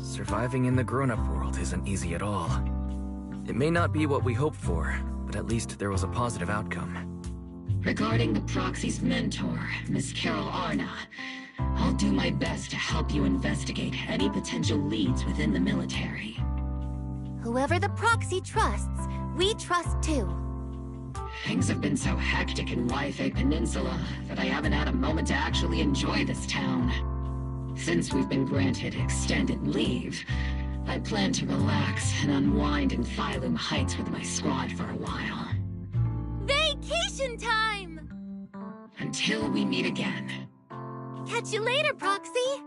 Surviving in the grown-up world isn't easy at all. It may not be what we hoped for, but at least there was a positive outcome. Regarding the proxy's mentor, Miss Carol Arna, I'll do my best to help you investigate any potential leads within the military. Whoever the proxy trusts, we trust too. Things have been so hectic in Wi-Fi Peninsula that I haven't had a moment to actually enjoy this town. Since we've been granted extended leave, I plan to relax and unwind in Phylum Heights with my squad for a while. Vacation time! Until we meet again. Catch you later, Proxy!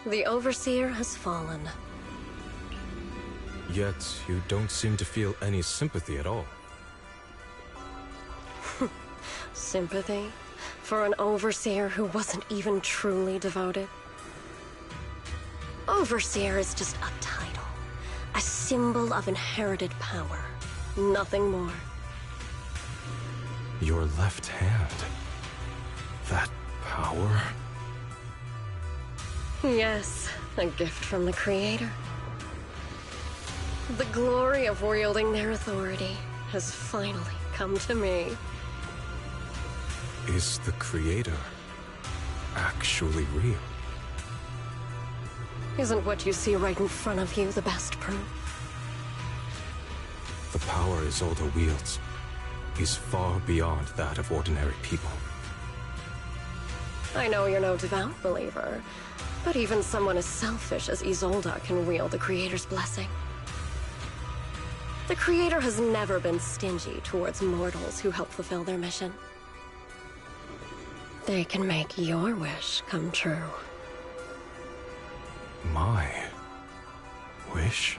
The Overseer has fallen. Yet, you don't seem to feel any sympathy at all. Sympathy? For an overseer who wasn't even truly devoted? Overseer is just a title. A symbol of inherited power. Nothing more. Your left hand. That power? Yes, a gift from the Creator. The glory of wielding their authority has finally come to me. Is the Creator actually real? Isn't what you see right in front of you the best proof? The power Isolde wields is far beyond that of ordinary people. I know you're no devout believer, but even someone as selfish as Isolde can wield the Creator's blessing. The Creator has never been stingy towards mortals who help fulfill their mission. They can make your wish come true. My wish?